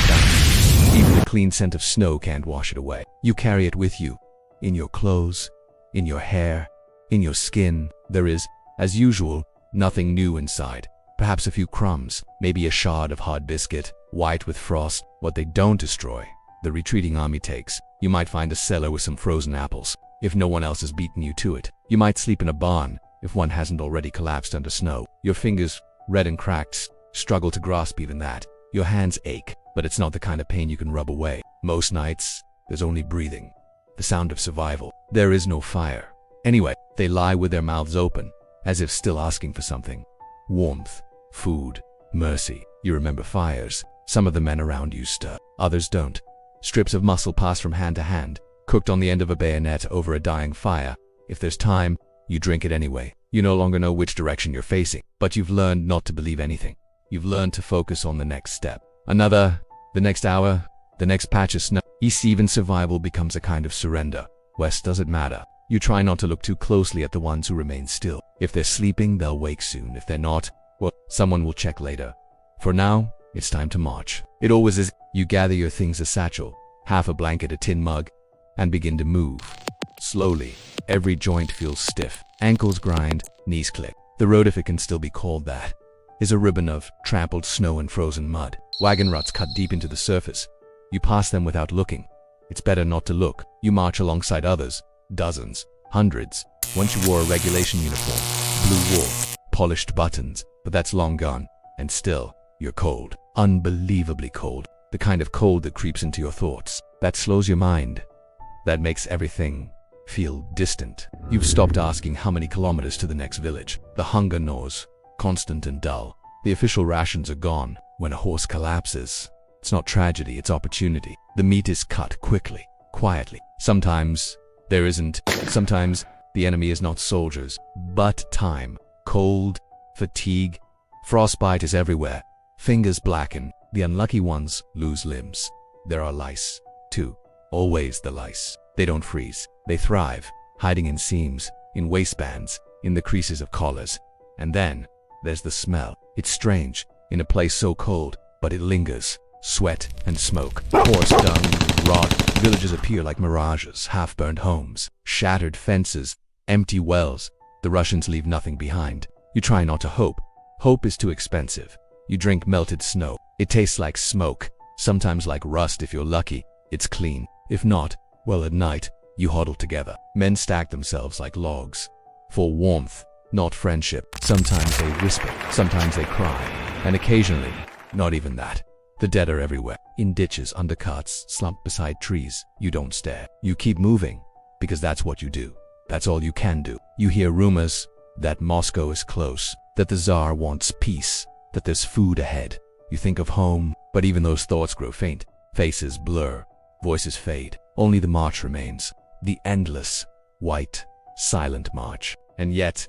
dust. Even the clean scent of snow can't wash it away. You carry it with you, in your clothes, in your hair, in your skin. There is, as usual, nothing new inside. Perhaps a few crumbs, maybe a shard of hard biscuit, white with frost. What they don't destroy, the retreating army takes. You might find a cellar with some frozen apples, if no one else has beaten you to it. You might sleep in a barn, if one hasn't already collapsed under snow. Your fingers, red and cracked, struggle to grasp even that. Your hands ache, but it's not the kind of pain you can rub away. Most nights, There's only breathing. The sound of survival. There is no fire. Anyway, they lie with their mouths open, as if still asking for something. Warmth, food, mercy. You remember fires. Some of the men around you stir, others don't. Strips of muscle pass from hand to hand, cooked on the end of a bayonet over a dying fire. If there's time, you drink it anyway. You no longer know which direction you're facing, but you've learned not to believe anything. You've learned to focus on the next step. The next hour, the next patch of snow. East, even survival becomes a kind of surrender. West doesn't matter. You try not to look too closely at the ones who remain still. If they're sleeping, they'll wake soon. If they're not, well, someone will check later. For now, it's time to march. It always is. You gather your things, a satchel, half a blanket, a tin mug, and begin to move. Slowly, every joint feels stiff. Ankles grind, knees click. The road, if it can still be called that, is a ribbon of trampled snow and frozen mud. Wagon ruts cut deep into the surface. You pass them without looking. It's better not to look. You march alongside others, dozens, hundreds. Once you wore a regulation uniform, blue wool, polished buttons, but that's long gone. And still, you're cold. Unbelievably cold. The kind of cold that creeps into your thoughts, that slows your mind, that makes everything feel distant. You've stopped asking how many kilometers to the next village. The hunger gnaws, constant and dull. The official rations are gone. When a horse collapses, it's not tragedy, it's opportunity. The meat is cut quickly, quietly. Sometimes there isn't. Sometimes the enemy is not soldiers, but time. Cold, fatigue, frostbite is everywhere. Fingers blacken. The unlucky ones lose limbs. There are lice, too. Always the lice. They don't freeze. They thrive, hiding in seams, in waistbands, in the creases of collars. And then, there's the smell. It's strange, in a place so cold, but it lingers. Sweat and smoke. Horse dung, rot. Villages appear like mirages, half-burned homes, shattered fences, empty wells. The Russians leave nothing behind. You try not to hope. Hope is too expensive. You drink melted snow. It tastes like smoke, sometimes like rust if you're lucky. It's clean. If not, well, at night, you huddle together. Men stack themselves like logs. For warmth, not friendship. Sometimes they whisper, sometimes they cry, and occasionally, not even that. The dead are everywhere. In ditches, undercuts, slumped beside trees. You don't stare. You keep moving, because that's what you do. That's all you can do. You hear rumors that Moscow is close, that the Tsar wants peace, that there's food ahead. You think of home, but even those thoughts grow faint. Faces blur, voices fade. Only the march remains. The endless, white, silent march. And yet,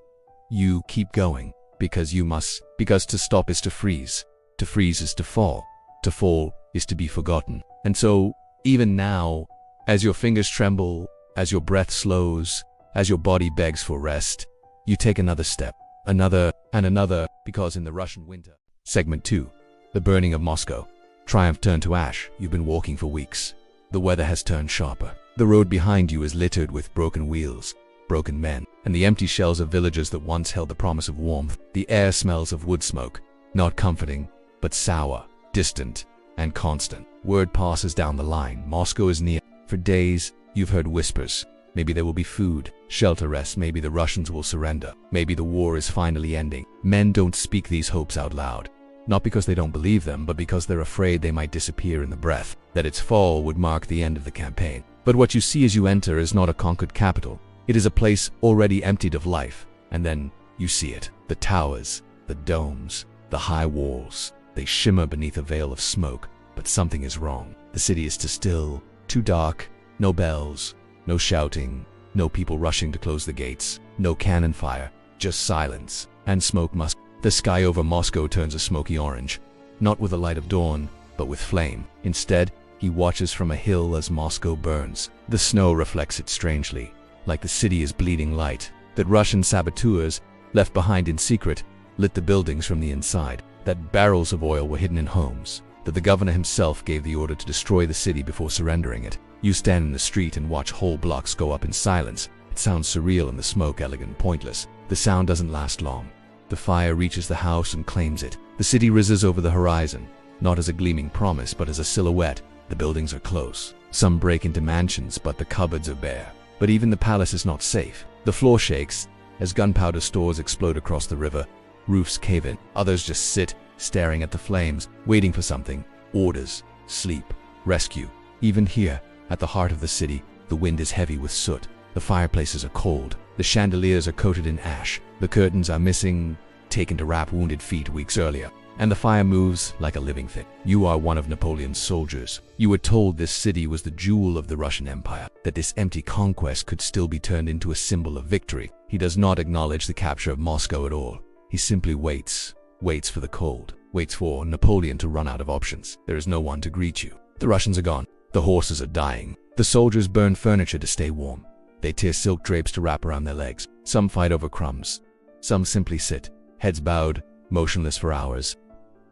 you keep going, because you must. Because to stop is to freeze. To freeze is to fall. To fall is to be forgotten. And so, even now, as your fingers tremble, as your breath slows, as your body begs for rest, you take another step, another and another, because in the Russian winter. Segment 2. The burning of Moscow. Triumph turned to ash. You've been walking for weeks. The weather has turned sharper. The road behind you is littered with broken wheels, broken men, and the empty shells of villages that once held the promise of warmth. The air smells of wood smoke, not comforting, but sour, distant, and constant. Word passes down the line. Moscow is near. For days, you've heard whispers. Maybe there will be food, shelter, rest. Maybe the Russians will surrender. Maybe the war is finally ending. Men don't speak these hopes out loud. Not because they don't believe them, but because they're afraid they might disappear in the breath, that its fall would mark the end of the campaign. But what you see as you enter is not a conquered capital. It is a place already emptied of life. And then you see it. The towers, the domes, the high walls. They shimmer beneath a veil of smoke, but something is wrong. The city is too still, too dark. No bells, no shouting, no people rushing to close the gates, no cannon fire, just silence and smoke. The sky over Moscow turns a smoky orange, not with the light of dawn, but with flame. Instead, he watches from a hill as Moscow burns. The snow reflects it strangely, like the city is bleeding light. That Russian saboteurs, left behind in secret, lit the buildings from the inside. That barrels of oil were hidden in homes. That the governor himself gave the order to destroy the city before surrendering it. You stand in the street and watch whole blocks go up in silence. It sounds surreal in the smoke, elegant, pointless. The sound doesn't last long. The fire reaches the house and claims it. The city rises over the horizon, not as a gleaming promise, but as a silhouette. The buildings are close. Some break into mansions, but the cupboards are bare. But even the palace is not safe. The floor shakes as gunpowder stores explode across the river. Roofs cave in. Others just sit, staring at the flames, waiting for something. Orders, sleep, rescue. Even here, At the heart of the city, the wind is heavy with soot. The fireplaces are cold. The chandeliers are coated in ash. The curtains are missing, taken to wrap wounded feet weeks earlier. And the fire moves like a living thing. You are one of Napoleon's soldiers. You were told this city was the jewel of the Russian Empire, that this empty conquest could still be turned into a symbol of victory. He does not acknowledge the capture of Moscow at all. He simply waits for the cold, waits for Napoleon to run out of options. There is no one to greet you. The Russians are gone. The horses are dying. The soldiers burn furniture to stay warm. They tear silk drapes to wrap around their legs. Some fight over crumbs. Some simply sit, heads bowed, motionless for hours.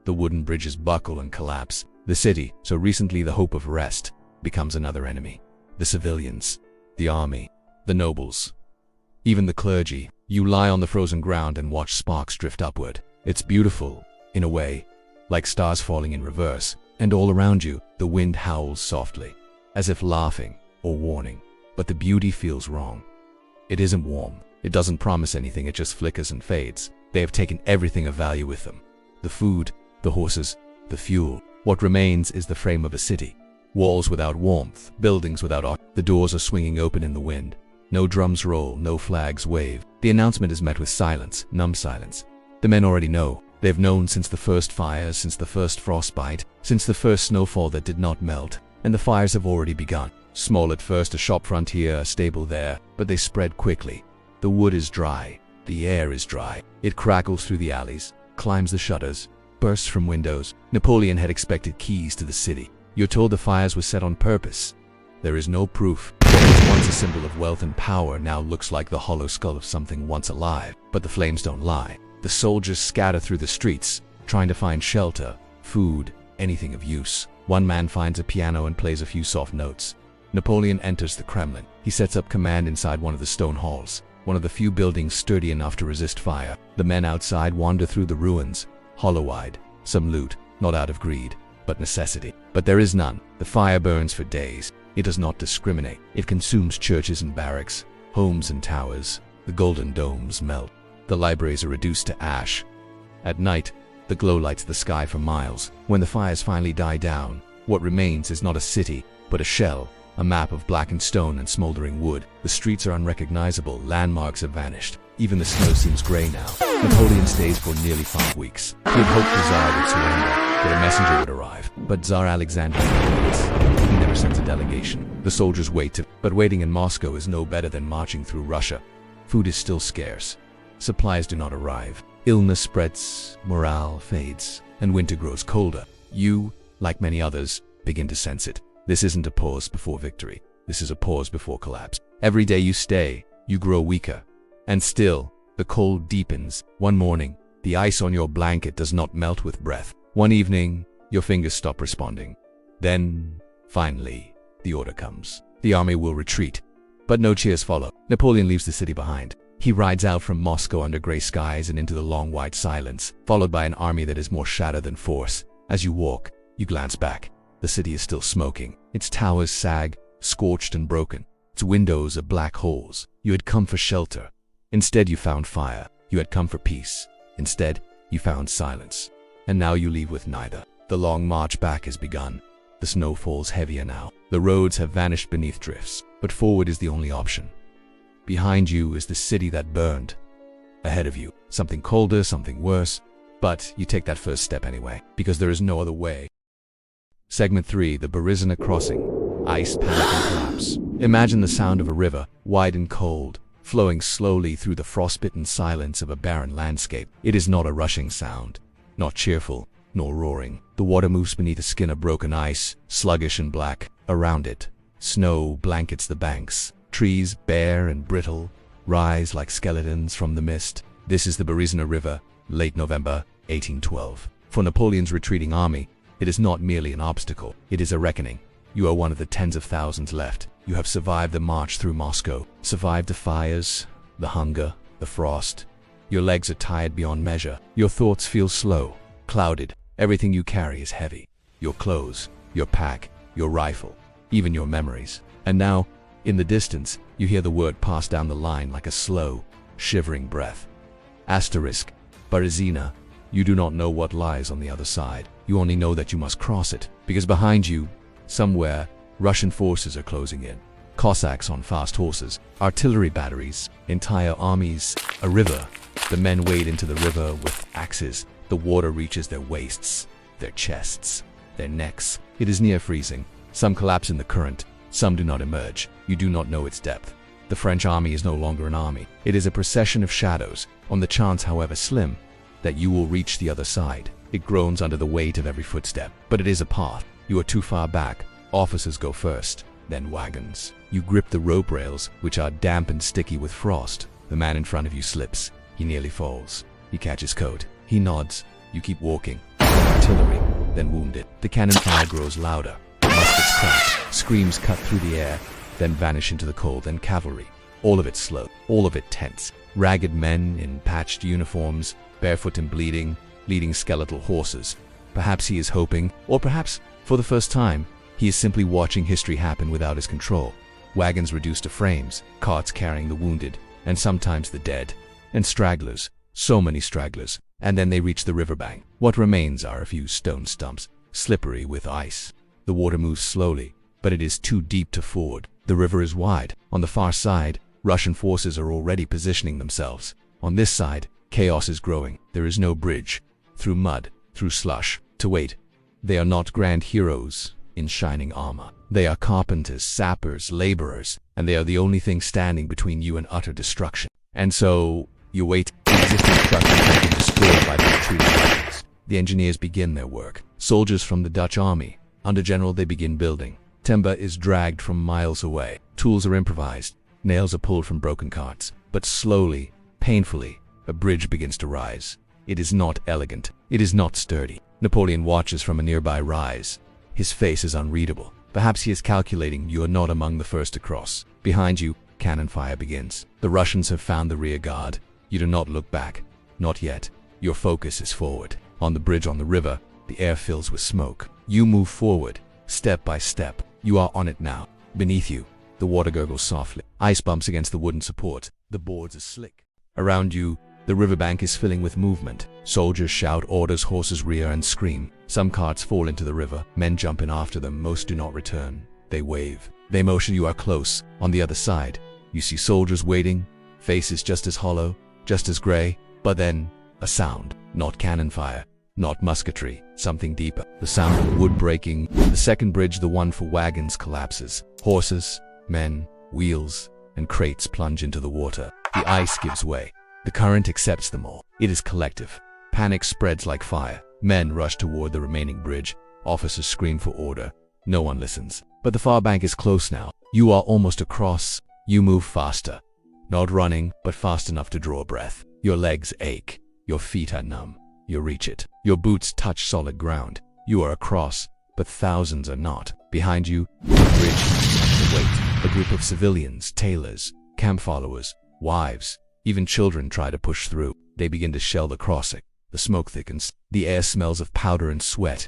The wooden bridges buckle and collapse. The city, so recently the hope of rest, becomes another enemy. The civilians, the army, the nobles, even the clergy. You lie on the frozen ground and watch sparks drift upward. It's beautiful, in a way, like stars falling in reverse. And all around you, the wind howls softly, as if laughing or warning. But the beauty feels wrong. It isn't warm. It doesn't promise anything. It just flickers and fades. They have taken everything of value with them. The food, the horses, the fuel. What remains is the frame of a city. Walls without warmth, buildings without art. The doors are swinging open in the wind. No drums roll, no flags wave. The announcement is met with silence, numb silence. The men already know. They've known since the first fires, since the first frostbite, since the first snowfall that did not melt. And the fires have already begun. Small at first, a shop front here, a stable there, but they spread quickly. The wood is dry. The air is dry. It crackles through the alleys, climbs the shutters, bursts from windows. Napoleon had expected keys to the city. You're told the fires were set on purpose. There is no proof. What was once a symbol of wealth and power now looks like the hollow skull of something once alive. But the flames don't lie. The soldiers scatter through the streets, trying to find shelter, food, anything of use. One man finds a piano and plays a few soft notes. Napoleon enters the Kremlin. He sets up command inside one of the stone halls, one of the few buildings sturdy enough to resist fire. The men outside wander through the ruins, hollow-eyed. Some loot, not out of greed, but necessity. But there is none. The fire burns for days. It does not discriminate. It consumes churches and barracks, homes and towers. The golden domes melt. The libraries are reduced to ash. At night, the glow lights the sky for miles. When the fires finally die down, what remains is not a city, but a shell, a map of blackened stone and smoldering wood. The streets are unrecognizable. Landmarks have vanished. Even the snow seems gray now. Napoleon stays for nearly 5 weeks. He had hoped the Tsar would surrender, that a messenger would arrive. But Tsar Alexander waits. He never sends a delegation. The soldiers wait, but waiting in Moscow is no better than marching through Russia. Food is still scarce. Supplies do not arrive. Illness spreads, morale fades, and winter grows colder. You, like many others, begin to sense it. This isn't a pause before victory. This is a pause before collapse. Every day you stay, you grow weaker. And still, the cold deepens. One morning, the ice on your blanket does not melt with breath. One evening, your fingers stop responding. Then, finally, the order comes. The army will retreat. But no cheers follow. Napoleon leaves the city behind. He rides out from Moscow under gray skies and into the long white silence, followed by an army that is more shadow than force. As you walk, you glance back. The city is still smoking. Its towers sag, scorched and broken. Its windows are black holes. You had come for shelter. Instead, you found fire. You had come for peace. Instead, you found silence. And now you leave with neither. The long march back has begun. The snow falls heavier now. The roads have vanished beneath drifts, but forward is the only option. Behind you is the city that burned. Ahead of you, something colder, something worse. But you take that first step anyway, because there is no other way. Segment 3, the Berezina Crossing. Ice, panic, and collapse. Imagine the sound of a river, wide and cold, flowing slowly through the frostbitten silence of a barren landscape. It is not a rushing sound, not cheerful, nor roaring. The water moves beneath a skin of broken ice, sluggish and black. Around it, snow blankets the banks. Trees, bare and brittle, rise like skeletons from the mist. This is the Berezina River, late November, 1812. For Napoleon's retreating army, it is not merely an obstacle. It is a reckoning. You are one of the tens of thousands left. You have survived the march through Moscow, survived the fires, the hunger, the frost. Your legs are tired beyond measure. Your thoughts feel slow, clouded. Everything you carry is heavy. Your clothes, your pack, your rifle, even your memories. And now, in the distance, you hear the word pass down the line like a slow, shivering breath. Asterisk, Berezina. You do not know what lies on the other side. You only know that you must cross it, because behind you, somewhere, Russian forces are closing in. Cossacks on fast horses, artillery batteries, entire armies, a river. The men wade into the river with axes. The water reaches their waists, their chests, their necks. It is near freezing. Some collapse in the current, some do not emerge. You do not know its depth. The French army is no longer an army. It is a procession of shadows, on the chance, however slim, that you will reach the other side. It groans under the weight of every footstep, but it is a path. You are too far back. Officers go first, then wagons. You grip the rope rails, which are damp and sticky with frost. The man in front of you slips. He nearly falls. He catches coat. He nods. You keep walking. Artillery, then wounded. The cannon fire grows louder. Muskets crack. Screams cut through the air, then vanish into the cold. Then cavalry. All of it slow. All of it tense. Ragged men in patched uniforms, barefoot and bleeding, leading skeletal horses. Perhaps he is hoping, or perhaps, for the first time, he is simply watching history happen without his control. Wagons reduced to frames, carts carrying the wounded, and sometimes the dead. And stragglers, so many stragglers. And then they reach the riverbank. What remains are a few stone stumps, slippery with ice. The water moves slowly, but it is too deep to ford. The river is wide. On the far side, Russian forces are already positioning themselves. On this side, chaos is growing. There is no bridge. Through mud, through slush. To wait. They are not grand heroes in shining armor. They are carpenters, sappers, laborers, and they are the only thing standing between you and utter destruction. And so, you wait, as if the destruction has been destroyed by the retreating Russians. The engineers begin their work. Soldiers from the Dutch army. Under general, they begin building. Timber is dragged from miles away. Tools are improvised. Nails are pulled from broken carts. But slowly, painfully, a bridge begins to rise. It is not elegant. It is not sturdy. Napoleon watches from a nearby rise. His face is unreadable. Perhaps he is calculating you are not among the first to cross. Behind you, cannon fire begins. The Russians have found the rear guard. You do not look back. Not yet. Your focus is forward. On the bridge on the river, the air fills with smoke. You move forward, step by step. You are on it now. Beneath you, the water gurgles softly. Ice bumps against the wooden support. The boards are slick. Around you, the riverbank is filling with movement. Soldiers shout orders, horses rear and scream. Some carts fall into the river. Men jump in after them. Most do not return. They wave. They motion. You are close. On the other side, you see soldiers waiting, faces just as hollow, just as gray. But then, a sound. Not cannon fire, not musketry, something deeper. The sound of wood breaking. The second bridge, the one for wagons, collapses. Horses, men, wheels, and crates plunge into the water. The ice gives way. The current accepts them all. It is collective. Panic spreads like fire. Men rush toward the remaining bridge. Officers scream for order. No one listens. But the far bank is close now. You are almost across. You move faster. Not running, but fast enough to draw a breath. Your legs ache. Your feet are numb. You reach it. Your boots touch solid ground. You are across, but thousands are not. Behind you, the bridge, the weight. A group of civilians, tailors, camp followers, wives, even children try to push through. They begin to shell the crossing. The smoke thickens. The air smells of powder and sweat.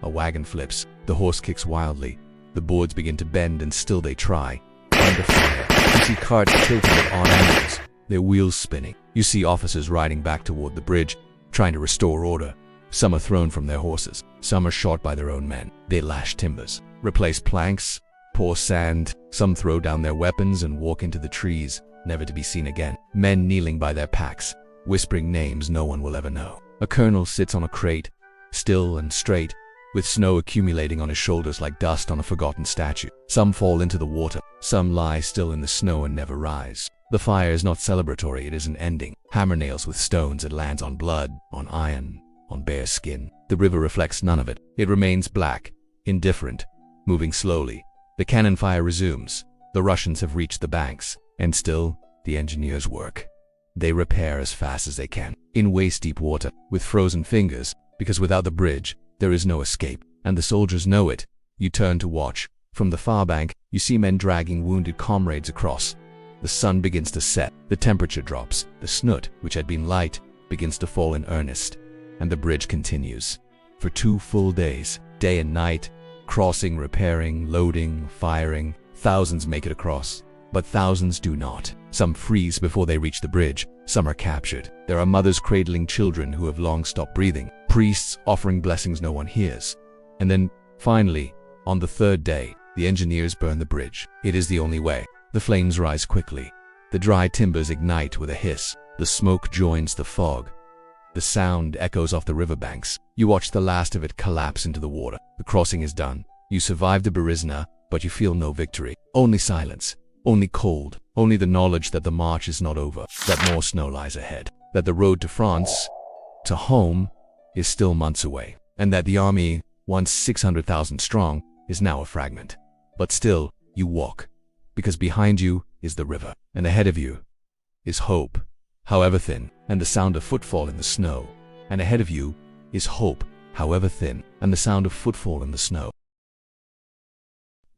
A wagon flips. The horse kicks wildly. The boards begin to bend, and still they try. Under fire, you see carts tilted at odd angles, their wheels spinning. You see officers riding back toward the bridge, trying to restore order. Some are thrown from their horses. Some are shot by their own men. They lash timbers, replace planks, pour sand. Some throw down their weapons and walk into the trees, never to be seen again. Men kneeling by their packs, whispering names no one will ever know. A colonel sits on a crate, still and straight, with snow accumulating on his shoulders like dust on a forgotten statue. Some fall into the water. Some lie still in the snow and never rise. The fire is not celebratory, it is an ending. Hammer nails with stones, it lands on blood, on iron, on bare skin. The river reflects none of it. It remains black, indifferent, moving slowly. The cannon fire resumes. The Russians have reached the banks, and still, the engineers work. They repair as fast as they can, in waist-deep water, with frozen fingers, because without the bridge, there is no escape, and the soldiers know it. You turn to watch. From the far bank, you see men dragging wounded comrades across. The sun begins to set. The temperature drops. The snoot, which had been light, begins to fall in earnest. And the bridge continues. For 2 full days, day and night, crossing, repairing, loading, firing. Thousands make it across. But thousands do not. Some freeze before they reach the bridge. Some are captured. There are mothers cradling children who have long stopped breathing. Priests offering blessings no one hears. And then, finally, on the 3rd day, The engineers burn the bridge. It is the only way. The flames rise quickly. The dry timbers ignite with a hiss. The smoke joins the fog. The sound echoes off the riverbanks. You watch the last of it collapse into the water. The crossing is done. You survive the Berezina, but you feel no victory. Only silence. Only cold. Only the knowledge that the march is not over. That more snow lies ahead. That the road to France, to home, is still months away. And that the army, once 600,000 strong, is now a fragment. But still, you walk. Because behind you is the river. And ahead of you is hope, however thin, and the sound of footfall in the snow. And ahead of you is hope, however thin, and the sound of footfall in the snow.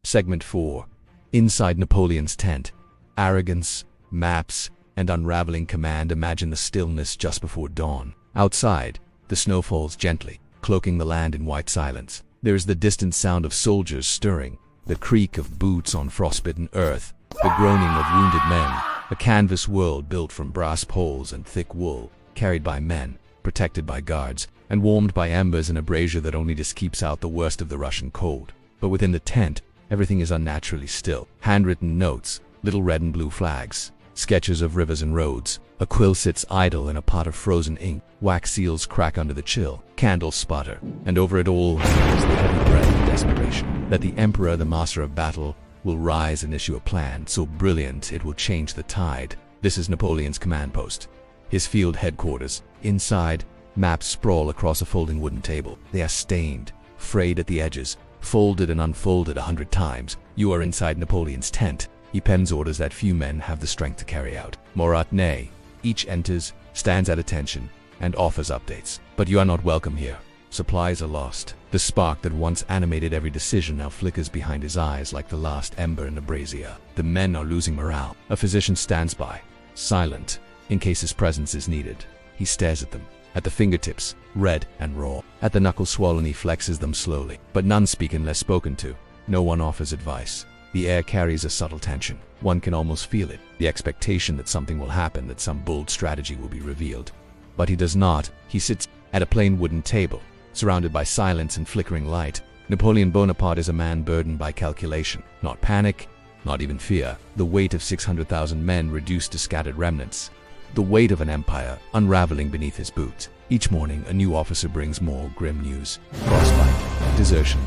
Segment 4. Inside Napoleon's tent. Arrogance, maps, and unraveling command. Imagine the stillness just before dawn. Outside, the snow falls gently, cloaking the land in white silence. There is the distant sound of soldiers stirring, the creak of boots on frostbitten earth, the groaning of wounded men, a canvas world built from brass poles and thick wool, carried by men, protected by guards, and warmed by embers in a brazier that only just keeps out the worst of the Russian cold. But within the tent, everything is unnaturally still. Handwritten notes, little red and blue flags, sketches of rivers and roads. A quill sits idle in a pot of frozen ink. Wax seals crack under the chill. Candles sputter. And over it all is the heavy breath of desperation. That the emperor, the master of battle, will rise and issue a plan so brilliant it will change the tide. This is Napoleon's command post. His field headquarters. Inside, maps sprawl across a folding wooden table. They are stained, frayed at the edges, folded and unfolded 100 times. You are inside Napoleon's tent. He pens orders that few men have the strength to carry out. Morat nay. Each enters, stands at attention, and offers updates. But you are not welcome here. Supplies are lost. The spark that once animated every decision now flickers behind his eyes like the last ember in a brazier. The men are losing morale. A physician stands by, silent, in case his presence is needed. He stares at them. At the fingertips, red and raw. At the knuckles swollen, he flexes them slowly. But none speak unless spoken to. No one offers advice. The air carries a subtle tension. One can almost feel it. The expectation that something will happen, that some bold strategy will be revealed. But he does not. He sits at a plain wooden table, surrounded by silence and flickering light. Napoleon Bonaparte is a man burdened by calculation. Not panic, not even fear. The weight of 600,000 men reduced to scattered remnants. The weight of an empire unraveling beneath his boots. Each morning, a new officer brings more grim news. Frostbite, desertion.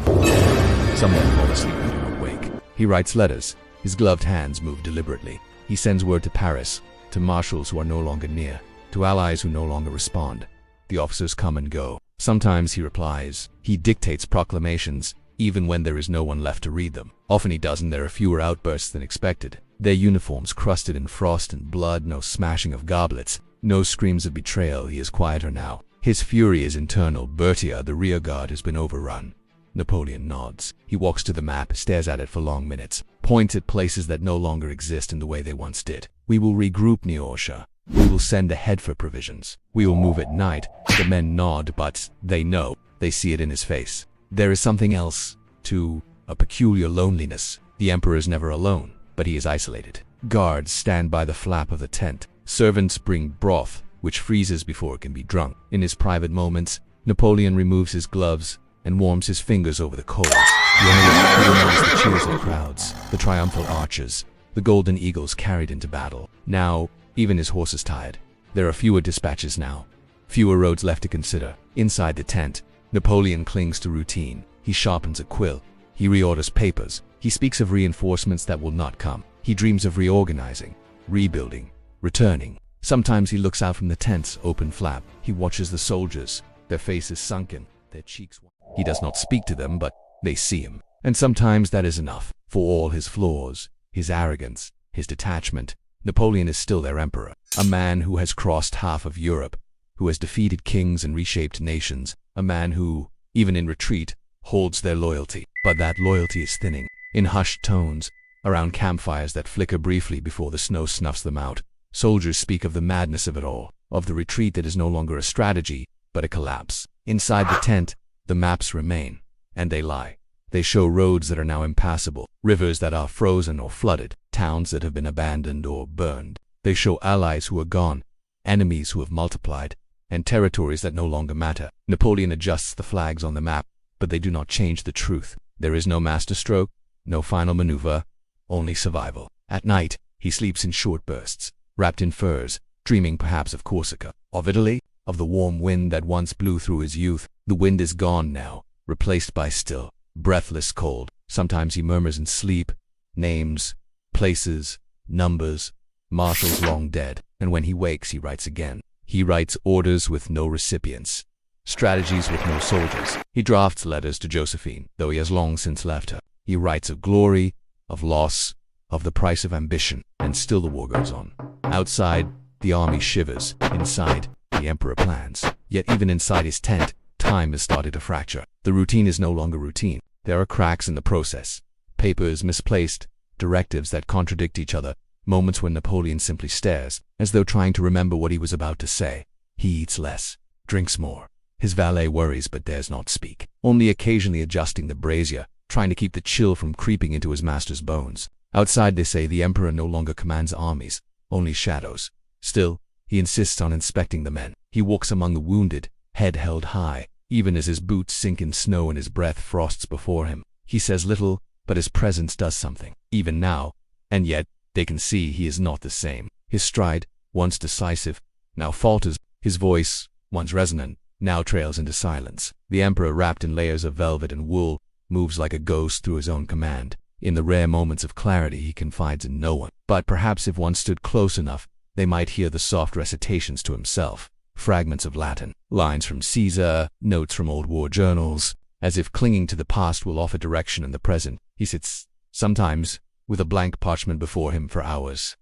Someone fall asleep and do not wake. He writes letters. His gloved hands move deliberately. He sends word to Paris, to marshals who are no longer near, to allies who no longer respond. The officers come and go. Sometimes he replies. He dictates proclamations, even when there is no one left to read them. Often he doesn't. There are fewer outbursts than expected. Their uniforms crusted in frost and blood, no smashing of goblets, no screams of betrayal. He is quieter now. His fury is internal. Berthier, the rear guard, has been overrun. Napoleon nods. He walks to the map, stares at it for long minutes, points at places that no longer exist in the way they once did. We will regroup near Orsha. We will send ahead for provisions. We will move at night. The men nod, but they know. They see it in his face. There is something else, too, a peculiar loneliness. The emperor is never alone, but he is isolated. Guards stand by the flap of the tent. Servants bring broth, which freezes before it can be drunk. In his private moments, Napoleon removes his gloves and warms his fingers over the coals. You notice the cheers of crowds, the triumphal arches, the golden eagles carried into battle. Now, even his horse is tired. There are fewer dispatches now, fewer roads left to consider. Inside the tent, Napoleon clings to routine. He sharpens a quill. He reorders papers. He speaks of reinforcements that will not come. He dreams of reorganizing, rebuilding, returning. Sometimes he looks out from the tent's open flap. He watches the soldiers, their faces sunken, their cheeks white. He does not speak to them, but they see him. And sometimes that is enough. For all his flaws, his arrogance, his detachment, Napoleon is still their emperor. A man who has crossed half of Europe, who has defeated kings and reshaped nations. A man who, even in retreat, holds their loyalty. But that loyalty is thinning. In hushed tones, around campfires that flicker briefly before the snow snuffs them out, soldiers speak of the madness of it all, of the retreat that is no longer a strategy, but a collapse. Inside the tent, the maps remain, and they lie. They show roads that are now impassable, rivers that are frozen or flooded, towns that have been abandoned or burned. They show allies who are gone, enemies who have multiplied, and territories that no longer matter. Napoleon adjusts the flags on the map, but they do not change the truth. There is no masterstroke, No final maneuver, only survival. At night, he sleeps in short bursts, wrapped in furs, dreaming perhaps of Corsica, of Italy, of the warm wind that once blew through his youth. The wind is gone now, replaced by still, breathless cold. Sometimes he murmurs in sleep, names, places, numbers, marshals long dead, and when he wakes he writes again. He writes orders with no recipients, strategies with no soldiers. He drafts letters to Josephine, though he has long since left her. He writes of glory, of loss, of the price of ambition, and still the war goes on. Outside, the army shivers. Inside, the emperor plans. Yet even inside his tent, time has started to fracture. The routine is no longer routine. There are cracks in the process, papers misplaced, directives that contradict each other, moments when Napoleon simply stares, as though trying to remember what he was about to say. He eats less, drinks more. His valet worries but dares not speak, only occasionally adjusting the brazier, trying to keep the chill from creeping into his master's bones. Outside, they say, the emperor no longer commands armies, only shadows. Still, he insists on inspecting the men. He walks among the wounded, head held high, even as his boots sink in snow and his breath frosts before him. He says little, but his presence does something, even now, and yet they can see he is not the same. His stride, once decisive, now falters. His voice, once resonant, now trails into silence. The emperor, wrapped in layers of velvet and wool, moves like a ghost through his own command. In the rare moments of clarity, he confides in no one. But perhaps if one stood close enough, they might hear the soft recitations to himself. Fragments of Latin, lines from Caesar, notes from old war journals. As if clinging to the past will offer direction in the present, he sits, sometimes, with a blank parchment before him for hours.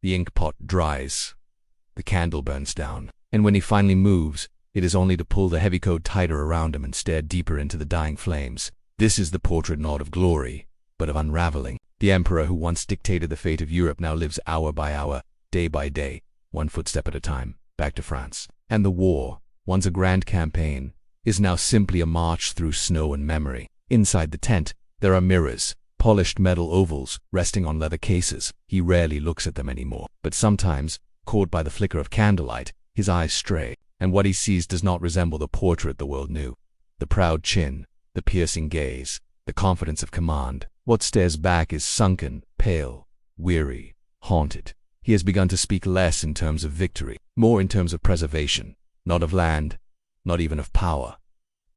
The ink pot dries. The candle burns down. And when he finally moves, it is only to pull the heavy coat tighter around him and stare deeper into the dying flames. This is the portrait not of glory, but of unraveling. The emperor who once dictated the fate of Europe now lives hour by hour, day by day, one footstep at a time, back to France. And the war, once a grand campaign, is now simply a march through snow and memory. Inside the tent, there are mirrors, polished metal ovals, resting on leather cases. He rarely looks at them anymore, but sometimes, caught by the flicker of candlelight, his eyes stray, and what he sees does not resemble the portrait the world knew. The proud chin, the piercing gaze, the confidence of command. What stares back is sunken, pale, weary, haunted. He has begun to speak less in terms of victory, more in terms of preservation, not of land, not even of power,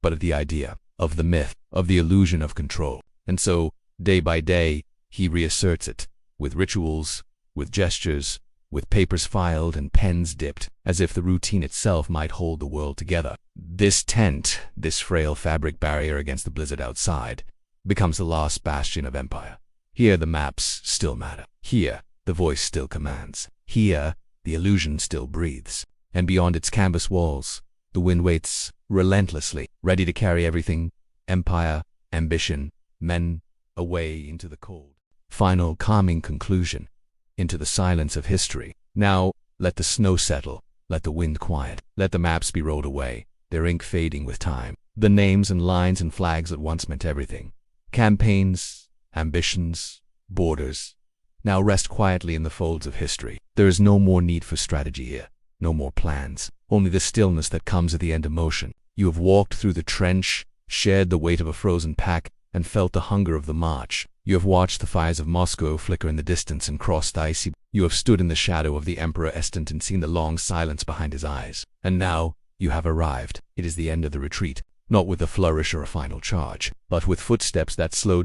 but of the idea, of the myth, of the illusion of control. And so, day by day, he reasserts it, with rituals, with gestures, with papers filed and pens dipped, as if the routine itself might hold the world together. This tent, this frail fabric barrier against the blizzard outside, becomes the last bastion of empire. Here the maps still matter. Here the voice still commands. Here the illusion still breathes. And beyond its canvas walls, the wind waits relentlessly, ready to carry everything, empire, ambition, men, away into the cold. Final calming conclusion, into the silence of history. Now, let the snow settle, let the wind quiet, let the maps be rolled away, their ink fading with time. The names and lines and flags that once meant everything, campaigns, ambitions, borders, now rest quietly in the folds of history. There is no more need for strategy here, no more plans, only the stillness that comes at the end of motion. You have walked through the trench, shared the weight of a frozen pack, and felt the hunger of the march. You have watched the fires of Moscow flicker in the distance and crossed the icy. You have stood in the shadow of the Emperor Estant and seen the long silence behind his eyes. And now, you have arrived. It is the end of the retreat, not with a flourish or a final charge, but with footsteps that slow ...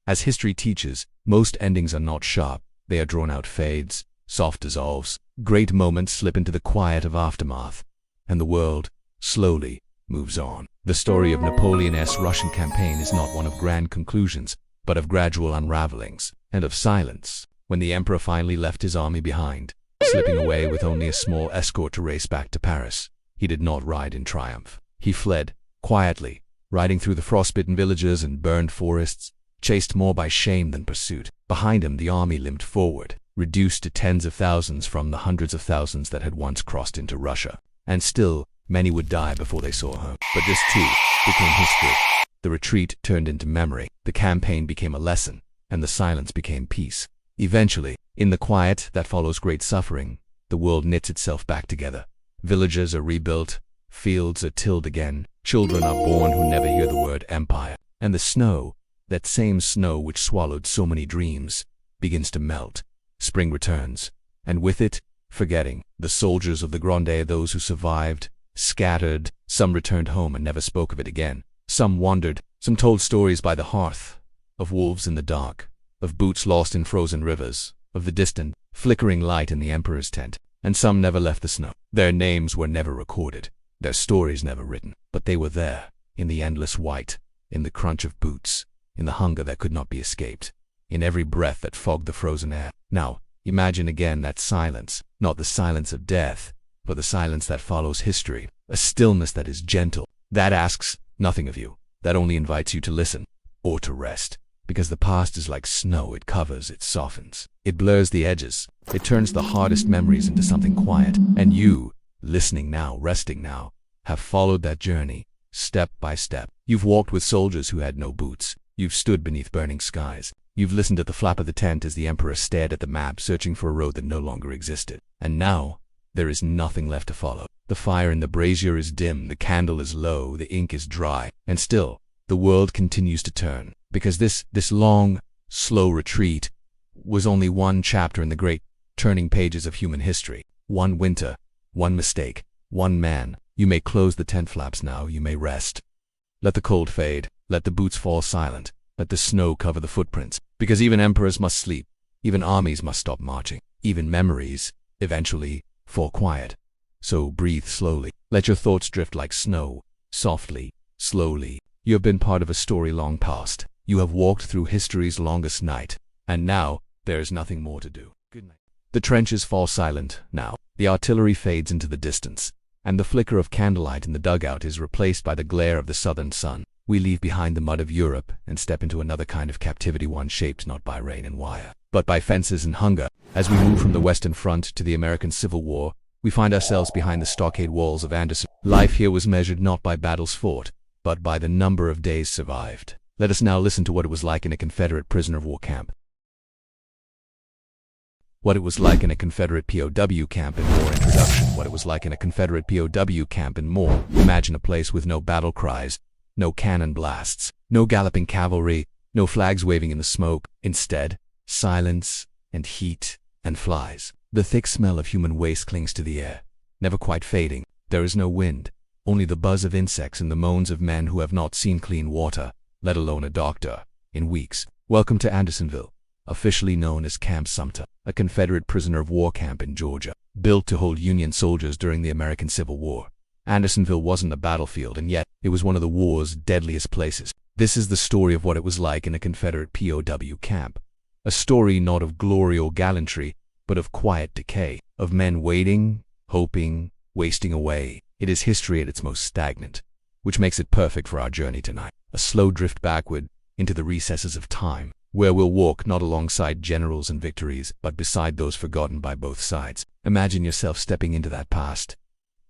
As history teaches, most endings are not sharp. They are drawn-out fades, soft dissolves. Great moments slip into the quiet of aftermath, and the world, slowly, moves on. The story of Napoleon's Russian campaign is not one of grand conclusions, but of gradual unravelings, and of silence. When the emperor finally left his army behind, slipping away with only a small escort to race back to Paris, he did not ride in triumph. He fled, quietly, riding through the frostbitten villages and burned forests, chased more by shame than pursuit. Behind him the army limped forward, reduced to tens of thousands from the hundreds of thousands that had once crossed into Russia. And still, many would die before they saw her. But this too became history. The retreat turned into memory, the campaign became a lesson, and the silence became peace. Eventually, in the quiet that follows great suffering, the world knits itself back together. Villages are rebuilt, fields are tilled again, children are born who never hear the word empire, and the snow, that same snow which swallowed so many dreams, begins to melt. Spring returns, and with it, forgetting. The soldiers of the Grande, those who survived, scattered. Some returned home and never spoke of it again. Some wandered, some told stories by the hearth, of wolves in the dark, of boots lost in frozen rivers, of the distant, flickering light in the emperor's tent. And some never left the snow. Their names were never recorded, their stories never written, but they were there, in the endless white, in the crunch of boots, in the hunger that could not be escaped, in every breath that fogged the frozen air. Now, imagine again that silence, not the silence of death, but the silence that follows history, a stillness that is gentle, that asks nothing of you, that only invites you to listen, or to rest. Because the past is like snow, it covers, it softens, it blurs the edges, it turns the hardest memories into something quiet. And you, listening now, resting now, have followed that journey, step by step. You've walked with soldiers who had no boots, you've stood beneath burning skies, you've listened at the flap of the tent as the emperor stared at the map, searching for a road that no longer existed. And now, there is nothing left to follow. The fire in the brazier is dim, the candle is low, the ink is dry, and still, the world continues to turn. Because this long, slow retreat was only one chapter in the great turning pages of human history. One winter, one mistake, one man. You may close the tent flaps now, you may rest. Let the cold fade, let the boots fall silent, let the snow cover the footprints. Because even emperors must sleep, even armies must stop marching, even memories, eventually, fall quiet. So breathe slowly. Let your thoughts drift like snow, softly, slowly. You have been part of a story long past. You have walked through history's longest night, and now there is nothing more to do. Good night. The trenches fall silent now. The artillery fades into the distance, and the flicker of candlelight in the dugout is replaced by the glare of the southern sun. We leave behind the mud of Europe and step into another kind of captivity, one shaped not by rain and wire, but by fences and hunger. As we move from the Western Front to the American Civil War, we find ourselves behind the stockade walls of Anderson. Life here was measured not by battles fought, but by the number of days survived. Let us now listen to what it was like in a Confederate prisoner of war camp. What it was like in a Confederate POW camp and more. Introduction. What it was like in a Confederate POW camp and more. Imagine a place with no battle cries, no cannon blasts, no galloping cavalry, no flags waving in the smoke. Instead, silence and heat and flies. The thick smell of human waste clings to the air, never quite fading. There is no wind, only the buzz of insects and the moans of men who have not seen clean water, let alone a doctor, in weeks. Welcome to Andersonville, officially known as Camp Sumter, a Confederate prisoner of war camp in Georgia, built to hold Union soldiers during the American Civil War. Andersonville wasn't a battlefield, and yet it was one of the war's deadliest places. This is the story of what it was like in a Confederate POW camp. A story not of glory or gallantry, but of quiet decay, of men waiting, hoping, wasting away. It is history at its most stagnant, which makes it perfect for our journey tonight. A slow drift backward into the recesses of time, where we'll walk not alongside generals and victories, but beside those forgotten by both sides. Imagine yourself stepping into that past,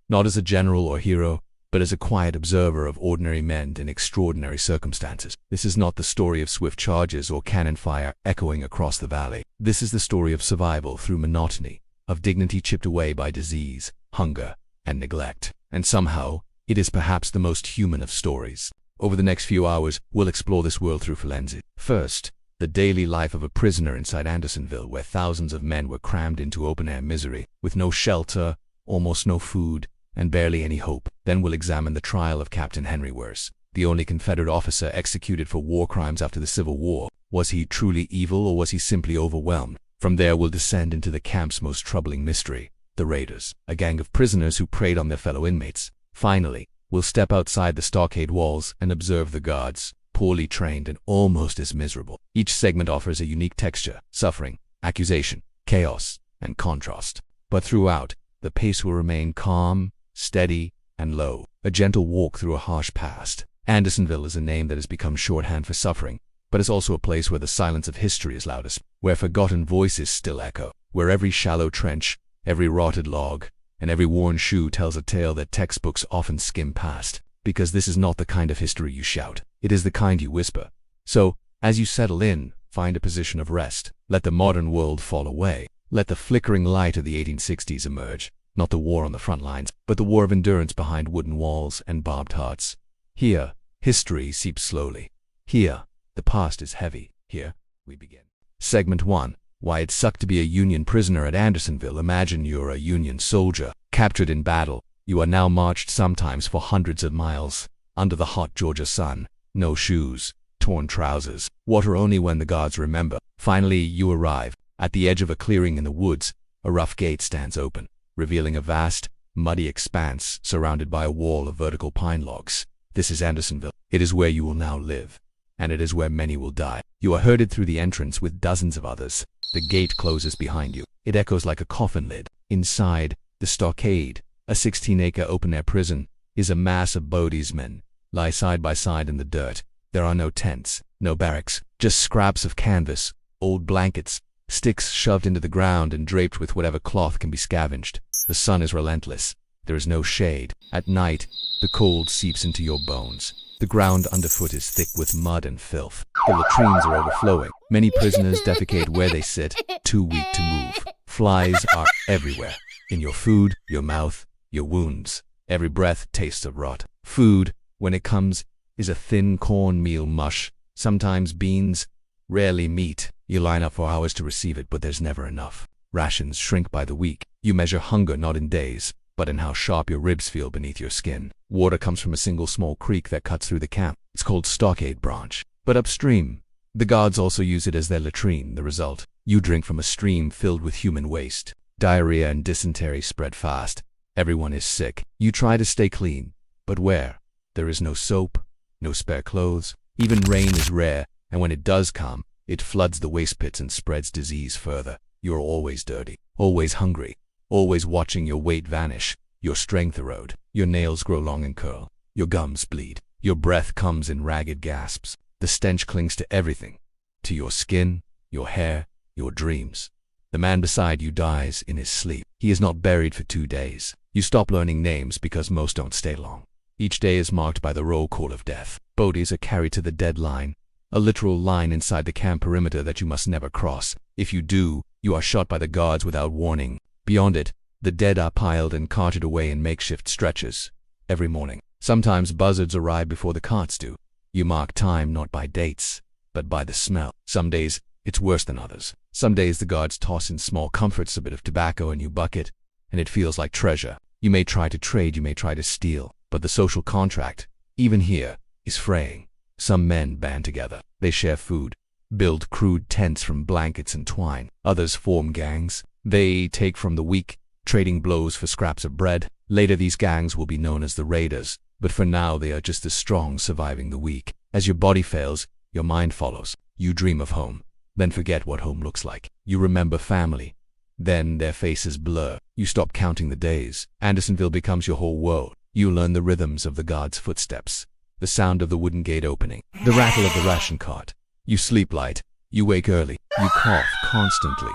not as a general or hero, but as a quiet observer of ordinary men in extraordinary circumstances. This is not the story of swift charges or cannon fire echoing across the valley. This is the story of survival through monotony, of dignity chipped away by disease, hunger, and neglect. And somehow, it is perhaps the most human of stories. Over the next few hours, we'll explore this world through lenses. First, the daily life of a prisoner inside Andersonville, where thousands of men were crammed into open-air misery, with no shelter, almost no food, and barely any hope. Then we'll examine the trial of Captain Henry Worse, the only Confederate officer executed for war crimes after the Civil War. Was he truly evil, or was he simply overwhelmed? From there we'll descend into the camp's most troubling mystery, the Raiders, a gang of prisoners who preyed on their fellow inmates. Finally, we'll step outside the stockade walls and observe the guards, poorly trained and almost as miserable. Each segment offers a unique texture, suffering, accusation, chaos, and contrast. But throughout, the pace will remain calm, steady, and low, a gentle walk through a harsh past. Andersonville is a name that has become shorthand for suffering, but it's also a place where the silence of history is loudest, where forgotten voices still echo, where every shallow trench, every rotted log, and every worn shoe tells a tale that textbooks often skim past. Because this is not the kind of history you shout, it is the kind you whisper. So, as you settle in, find a position of rest. Let the modern world fall away. Let the flickering light of the 1860s emerge. Not the war on the front lines, but the war of endurance behind wooden walls and barbed hearts. Here, history seeps slowly. Here, The past is heavy. Here we begin. Segment 1. Why it sucked to be a Union prisoner at Andersonville. Imagine you're a Union soldier, captured in battle. You are now marched sometimes for hundreds of miles, under the hot Georgia sun. No shoes, torn trousers, water only when the gods remember. Finally, you arrive. At the edge of a clearing in the woods, a rough gate stands open, revealing a vast, muddy expanse surrounded by a wall of vertical pine logs. This is Andersonville. It is where you will now live, and it is where many will die. You are herded through the entrance with dozens of others. The gate closes behind you. It echoes like a coffin lid. Inside, the stockade, a 16-acre open-air prison, is a mass of bodiesmen, lie side by side in the dirt. There are no tents, no barracks, just scraps of canvas, old blankets, sticks shoved into the ground and draped with whatever cloth can be scavenged. The sun is relentless. There is no shade. At night, the cold seeps into your bones. The ground underfoot is thick with mud and filth. The latrines are overflowing. Many prisoners defecate where they sit, too weak to move. Flies are everywhere. In your food, your mouth, your wounds. Every breath tastes of rot. Food, when it comes, is a thin cornmeal mush, sometimes beans, rarely meat. You line up for hours to receive it, but there's never enough. Rations shrink by the week. You measure hunger not in days, but in how sharp your ribs feel beneath your skin. Water comes from a single small creek that cuts through the camp. It's called Stockade Branch. But upstream, the guards also use it as their latrine. The result, you drink from a stream filled with human waste. Diarrhea and dysentery spread fast. Everyone is sick. You try to stay clean, but where? There is no soap, no spare clothes. Even rain is rare, and when it does come, it floods the waste pits and spreads disease further. You're always dirty, always hungry, always watching your weight vanish, your strength erode, your nails grow long and curl, your gums bleed, your breath comes in ragged gasps. The stench clings to everything, to your skin, your hair, your dreams. The man beside you dies in his sleep. He is not buried for 2 days. You stop learning names because most don't stay long. Each day is marked by the roll call of death. Bodies are carried to the dead line, a literal line inside the camp perimeter that you must never cross. If you do, you are shot by the guards without warning. Beyond it, the dead are piled and carted away in makeshift stretchers. Every morning, sometimes buzzards arrive before the carts do. You mark time not by dates, but by the smell. Some days, it's worse than others. Some days the guards toss in small comforts, a bit of tobacco, and you bucket, and it feels like treasure. You may try to trade, you may try to steal, but the social contract, even here, is fraying. Some men band together. They share food, build crude tents from blankets and twine. Others form gangs. They take from the weak, trading blows for scraps of bread. Later these gangs will be known as the Raiders, but for now they are just as strong, surviving the weak. As your body fails, your mind follows. You dream of home, then forget what home looks like. You remember family, then their faces blur. You stop counting the days. Andersonville becomes your whole world. You learn the rhythms of the guards' footsteps, the sound of the wooden gate opening, the rattle of the ration cart. You sleep light. You wake early. You cough constantly.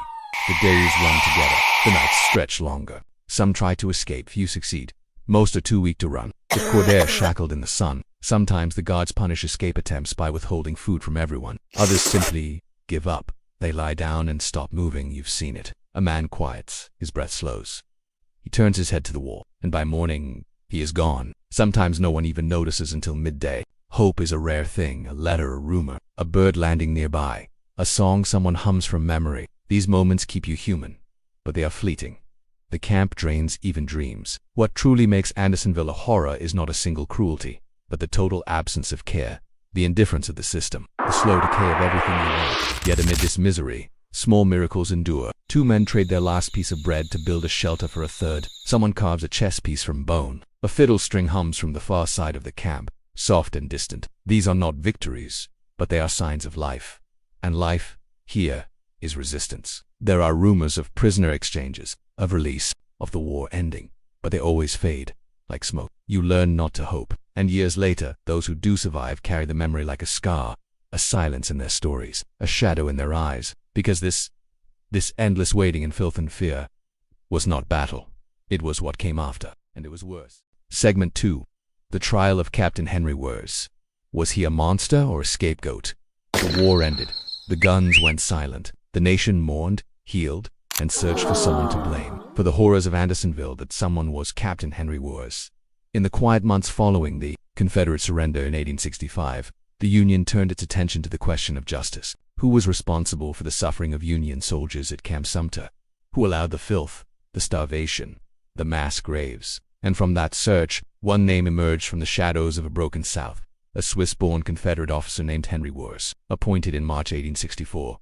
The days run together. The nights stretch longer. Some try to escape. Few succeed. Most are too weak to run. The cordaire shackled in the sun. Sometimes the guards punish escape attempts by withholding food from everyone. Others simply give up. They lie down and stop moving. You've seen it. A man quiets. His breath slows. He turns his head to the wall, and by morning, he is gone. Sometimes no one even notices until midday. Hope is a rare thing, a letter, a rumor, a bird landing nearby, a song someone hums from memory. These moments keep you human, but they are fleeting. The camp drains even dreams. What truly makes Andersonville a horror is not a single cruelty, but the total absence of care, the indifference of the system, the slow decay of everything you love. Yet amid this misery, small miracles endure. 2 men trade their last piece of bread to build a shelter for a third. Someone carves a chess piece from bone. A fiddle string hums from the far side of the camp, soft and distant. These are not victories, but they are signs of life. And life, here, is resistance. There are rumors of prisoner exchanges, of release, of the war ending, but they always fade, like smoke. You learn not to hope, and years later, those who do survive carry the memory like a scar, a silence in their stories, a shadow in their eyes, because this endless waiting in filth and fear was not battle. It was what came after, and it was worse. Segment 2. The trial of Captain Henry Wirz. Was he a monster or a scapegoat? The war ended. The guns went silent. The nation mourned, healed, and searched for someone to blame for the horrors of Andersonville. That someone was Captain Henry Wirz. In the quiet months following the Confederate surrender in 1865, the Union turned its attention to the question of justice. Who was responsible for the suffering of Union soldiers at Camp Sumter? Who allowed the filth, the starvation, the mass graves? And from that search, one name emerged from the shadows of a broken South, a Swiss-born Confederate officer named Henry Wurst, appointed in March 1864.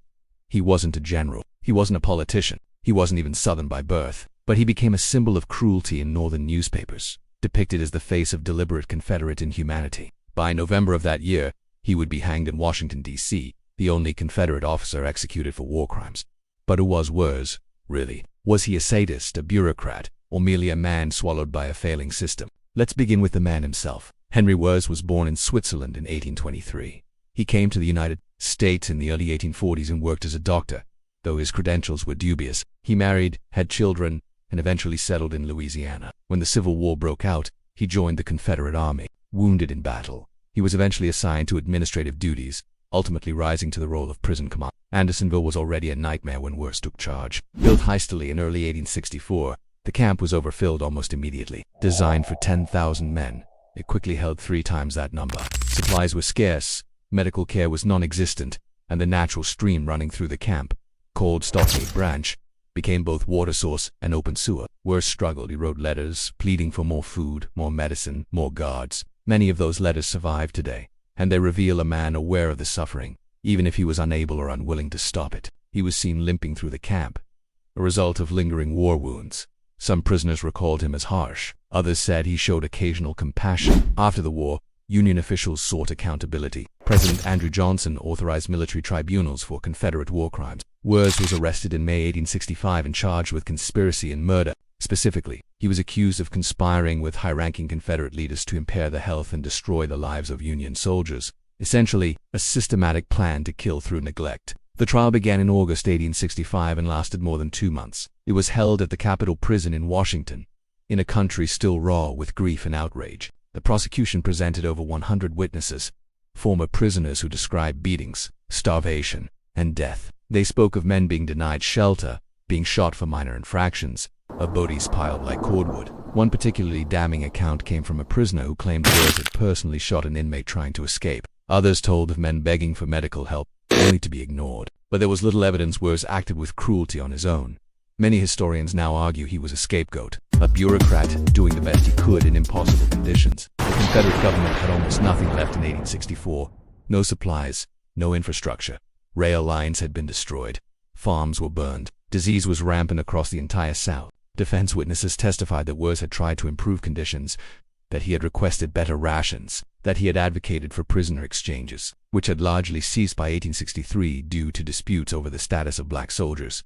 He wasn't a general, he wasn't a politician, he wasn't even Southern by birth, but he became a symbol of cruelty in Northern newspapers, depicted as the face of deliberate Confederate inhumanity. By November of that year, he would be hanged in Washington, D.C., the only Confederate officer executed for war crimes. But who was Wurst, really? Was he a sadist, a bureaucrat, or merely a man swallowed by a failing system? Let's begin with the man himself. Henry Wurst was born in Switzerland in 1823. He came to the United States in the early 1840s and worked as a doctor, though his credentials were dubious. He married, had children, and eventually settled in Louisiana. When the Civil War broke out, he joined the Confederate Army. Wounded in battle, he was eventually assigned to administrative duties, ultimately rising to the role of prison commander. Andersonville was already a nightmare when Wurst took charge. Built hastily in early 1864, the camp was overfilled almost immediately. Designed for 10,000 men, it quickly held 3 times that number. Supplies were scarce, medical care was non-existent, and the natural stream running through the camp, called Stockade Branch, became both water source and open sewer. Wurst struggled. He wrote letters, pleading for more food, more medicine, more guards. Many of those letters survive today, and they reveal a man aware of the suffering, even if he was unable or unwilling to stop it. He was seen limping through the camp, a result of lingering war wounds. Some prisoners recalled him as harsh. Others said he showed occasional compassion. After the war, Union officials sought accountability. President Andrew Johnson authorized military tribunals for Confederate war crimes. Wurst was arrested in May 1865 and charged with conspiracy and murder. Specifically, he was accused of conspiring with high-ranking Confederate leaders to impair the health and destroy the lives of Union soldiers. Essentially, a systematic plan to kill through neglect. The trial began in August 1865 and lasted more than 2 months. It was held at the Capitol Prison in Washington, in a country still raw with grief and outrage. The prosecution presented over 100 witnesses, former prisoners who described beatings, starvation, and death. They spoke of men being denied shelter, being shot for minor infractions, of bodies piled like cordwood. One particularly damning account came from a prisoner who claimed Wurst had personally shot an inmate trying to escape. Others told of men begging for medical help, only to be ignored. But there was little evidence Wurst acted with cruelty on his own. Many historians now argue he was a scapegoat, a bureaucrat doing the best he could in impossible conditions. The Confederate government had almost nothing left in 1864. No supplies, no infrastructure. Rail lines had been destroyed. Farms were burned. Disease was rampant across the entire South. Defense witnesses testified that Wurst had tried to improve conditions, that he had requested better rations, that he had advocated for prisoner exchanges, which had largely ceased by 1863 due to disputes over the status of black soldiers.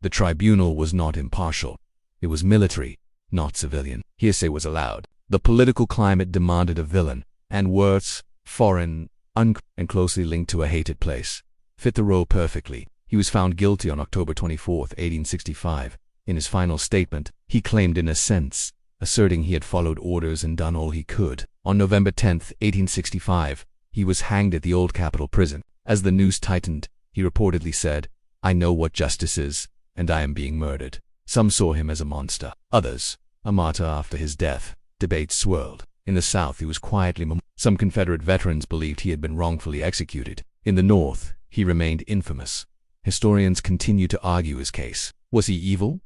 The tribunal was not impartial. It was military, not civilian. Hearsay was allowed. The political climate demanded a villain, and Wurst, foreign, and closely linked to a hated place, fit the role perfectly. He was found guilty on October 24, 1865. In his final statement, he claimed innocence, asserting he had followed orders and done all he could. On November 10, 1865, he was hanged at the old Capitol Prison. As the news tightened, he reportedly said, "I know what justice is, and I am being murdered." Some saw him as a monster. Others, a martyr after his death. Debates swirled. In the South, he was quietly Some Confederate veterans believed he had been wrongfully executed. In the North, he remained infamous. Historians continue to argue his case. Was he evil?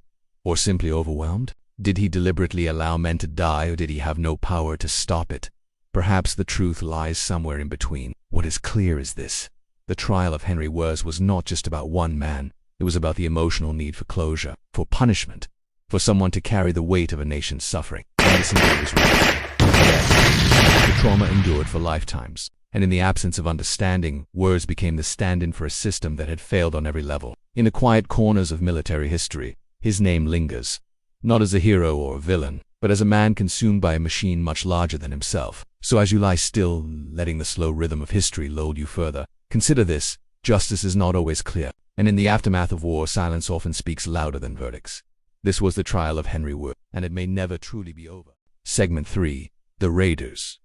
Or simply overwhelmed? Did he deliberately allow men to die, or did he have no power to stop it? Perhaps the truth lies somewhere in between. What is clear is this: the trial of Henry Wurst was not just about one man. It was about the emotional need for closure, for punishment, for someone to carry the weight of a nation's suffering. Andersonville was right. Yes, the trauma endured for lifetimes. And in the absence of understanding, Wurst became the stand-in for a system that had failed on every level. In the quiet corners of military history, his name lingers, not as a hero or a villain, but as a man consumed by a machine much larger than himself. So as you lie still, letting the slow rhythm of history load you further, consider this: justice is not always clear, and in the aftermath of war, silence often speaks louder than verdicts. This was the trial of Henry Wurst, and it may never truly be over. Segment 3. The Raiders.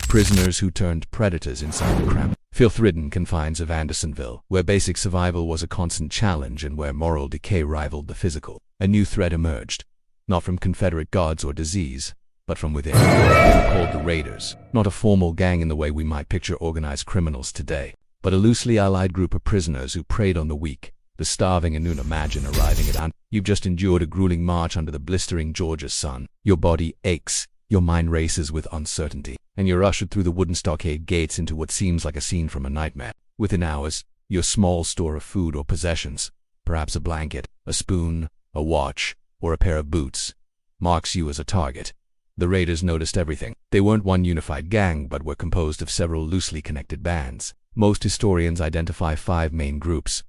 Prisoners who turned predators inside the cramped, filth-ridden confines of Andersonville, where basic survival was a constant challenge and where moral decay rivaled the physical. A new threat emerged, not from Confederate guards or disease, but from within. They were called the Raiders, not a formal gang in the way we might picture organized criminals today, but a loosely allied group of prisoners who preyed on the weak, the starving, and soon imagine arriving at You've just endured a grueling march under the blistering Georgia sun. Your body aches, your mind races with uncertainty, and you're ushered through the wooden stockade gates into what seems like a scene from a nightmare. Within hours, your small store of food or possessions, perhaps a blanket, a spoon, a watch, or a pair of boots, marks you as a target. The Raiders noticed everything. They weren't one unified gang, but were composed of several loosely connected bands. Most historians identify 5 main groups: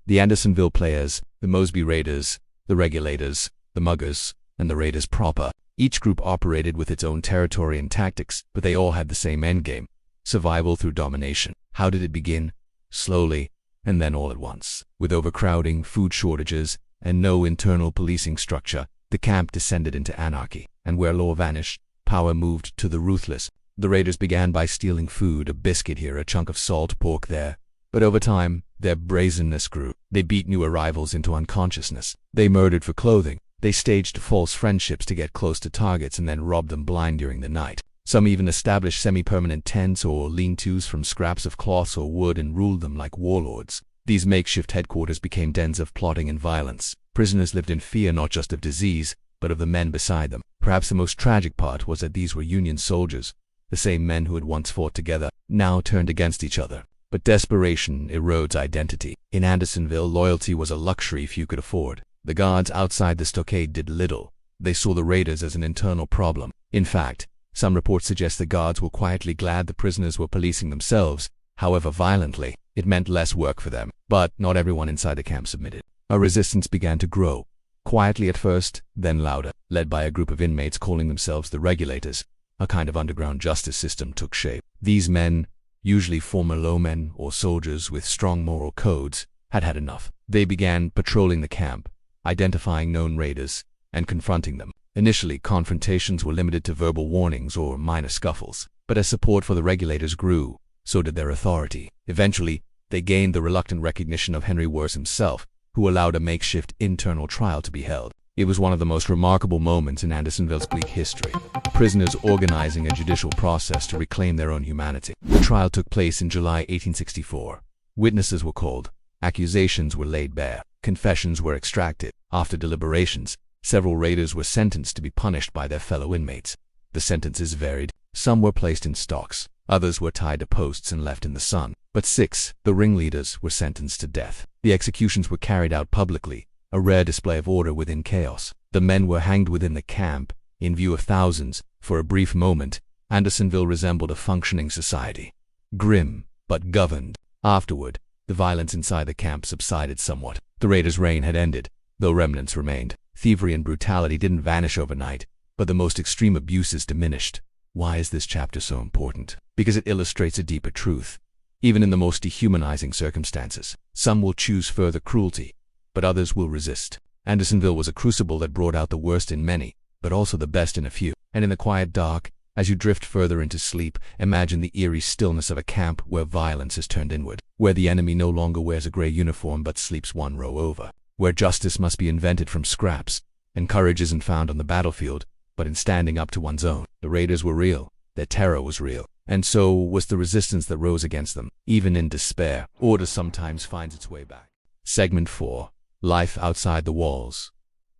the Andersonville Players, the Mosby Raiders, the Regulators, the Muggers, and the Raiders proper. Each group operated with its own territory and tactics, but they all had the same endgame: survival through domination. How did it begin? Slowly, and then all at once. With overcrowding, food shortages, and no internal policing structure, the camp descended into anarchy, and where law vanished, power moved to the ruthless. The Raiders began by stealing food, a biscuit here, a chunk of salt pork there. But over time, their brazenness grew. They beat new arrivals into unconsciousness. They murdered for clothing. They staged false friendships to get close to targets and then robbed them blind during the night. Some even established semi-permanent tents or lean-tos from scraps of cloth or wood and ruled them like warlords. These makeshift headquarters became dens of plotting and violence. Prisoners lived in fear not just of disease, but of the men beside them. Perhaps the most tragic part was that these were Union soldiers, the same men who had once fought together, now turned against each other. But desperation erodes identity. In Andersonville, loyalty was a luxury few could afford. The guards outside the stockade did little. They saw the Raiders as an internal problem. In fact, some reports suggest the guards were quietly glad the prisoners were policing themselves, however violently. It meant less work for them. But not everyone inside the camp submitted. A resistance began to grow, quietly at first, then louder. Led by a group of inmates calling themselves the Regulators, a kind of underground justice system took shape. These men, usually former lowmen or soldiers with strong moral codes, had had enough. They began patrolling the camp, identifying known raiders, and confronting them. Initially, confrontations were limited to verbal warnings or minor scuffles, but as support for the Regulators grew, so did their authority. Eventually, they gained the reluctant recognition of Henry Worse himself, who allowed a makeshift internal trial to be held. It was one of the most remarkable moments in Andersonville's bleak history, prisoners organizing a judicial process to reclaim their own humanity. The trial took place in July 1864. Witnesses were called, accusations were laid bare, confessions were extracted. After deliberations, several raiders were sentenced to be punished by their fellow inmates. The sentences varied. Some were placed in stocks, others were tied to posts and left in the sun. But 6, the ringleaders, were sentenced to death. The executions were carried out publicly, a rare display of order within chaos. The men were hanged within the camp, in view of thousands. For a brief moment, Andersonville resembled a functioning society. Grim, but governed. Afterward, the violence inside the camp subsided somewhat. The raiders' reign had ended, though remnants remained. Thievery and brutality didn't vanish overnight, but the most extreme abuses diminished. Why is this chapter so important? Because it illustrates a deeper truth. Even in the most dehumanizing circumstances, some will choose further cruelty, but others will resist. Andersonville was a crucible that brought out the worst in many, but also the best in a few. And in the quiet dark, as you drift further into sleep, imagine the eerie stillness of a camp where violence is turned inward, where the enemy no longer wears a gray uniform but sleeps one row over, where justice must be invented from scraps, and courage isn't found on the battlefield, but in standing up to one's own. The raiders were real, their terror was real, and so was the resistance that rose against them. Even in despair, order sometimes finds its way back. Segment 4. Life outside the walls.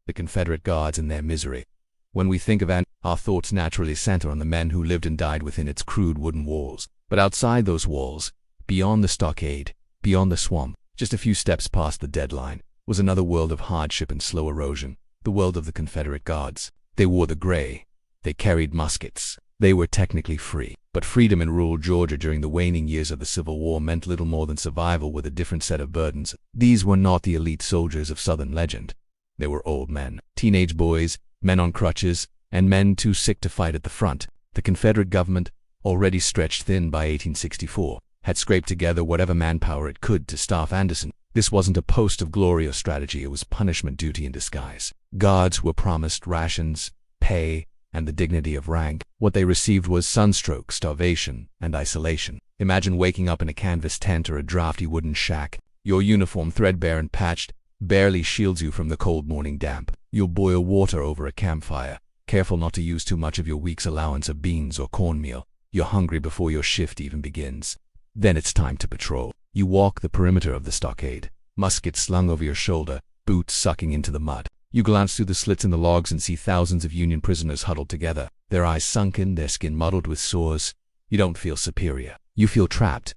The Confederate guards and their misery. When we think of our thoughts naturally center on the men who lived and died within its crude wooden walls. But outside those walls, beyond the stockade, beyond the swamp, just a few steps past the deadline, was another world of hardship and slow erosion, the world of the Confederate guards. They wore the gray. They carried muskets. They were technically free. But freedom in rural Georgia during the waning years of the Civil War meant little more than survival with a different set of burdens. These were not the elite soldiers of Southern legend. They were old men, teenage boys, men on crutches, and men too sick to fight at the front. The Confederate government, already stretched thin by 1864, had scraped together whatever manpower it could to staff Anderson. This wasn't a post of glory or strategy, it was punishment duty in disguise. Guards were promised rations, pay, and the dignity of rank. What they received was sunstroke, starvation, and isolation. Imagine waking up in a canvas tent or a drafty wooden shack. Your uniform, threadbare and patched, barely shields you from the cold morning damp. You'll boil water over a campfire, careful not to use too much of your week's allowance of beans or cornmeal. You're hungry before your shift even begins. Then it's time to patrol. You walk the perimeter of the stockade, musket slung over your shoulder, boots sucking into the mud. You glance through the slits in the logs and see thousands of Union prisoners huddled together, their eyes sunken, their skin muddled with sores. You don't feel superior. You feel trapped.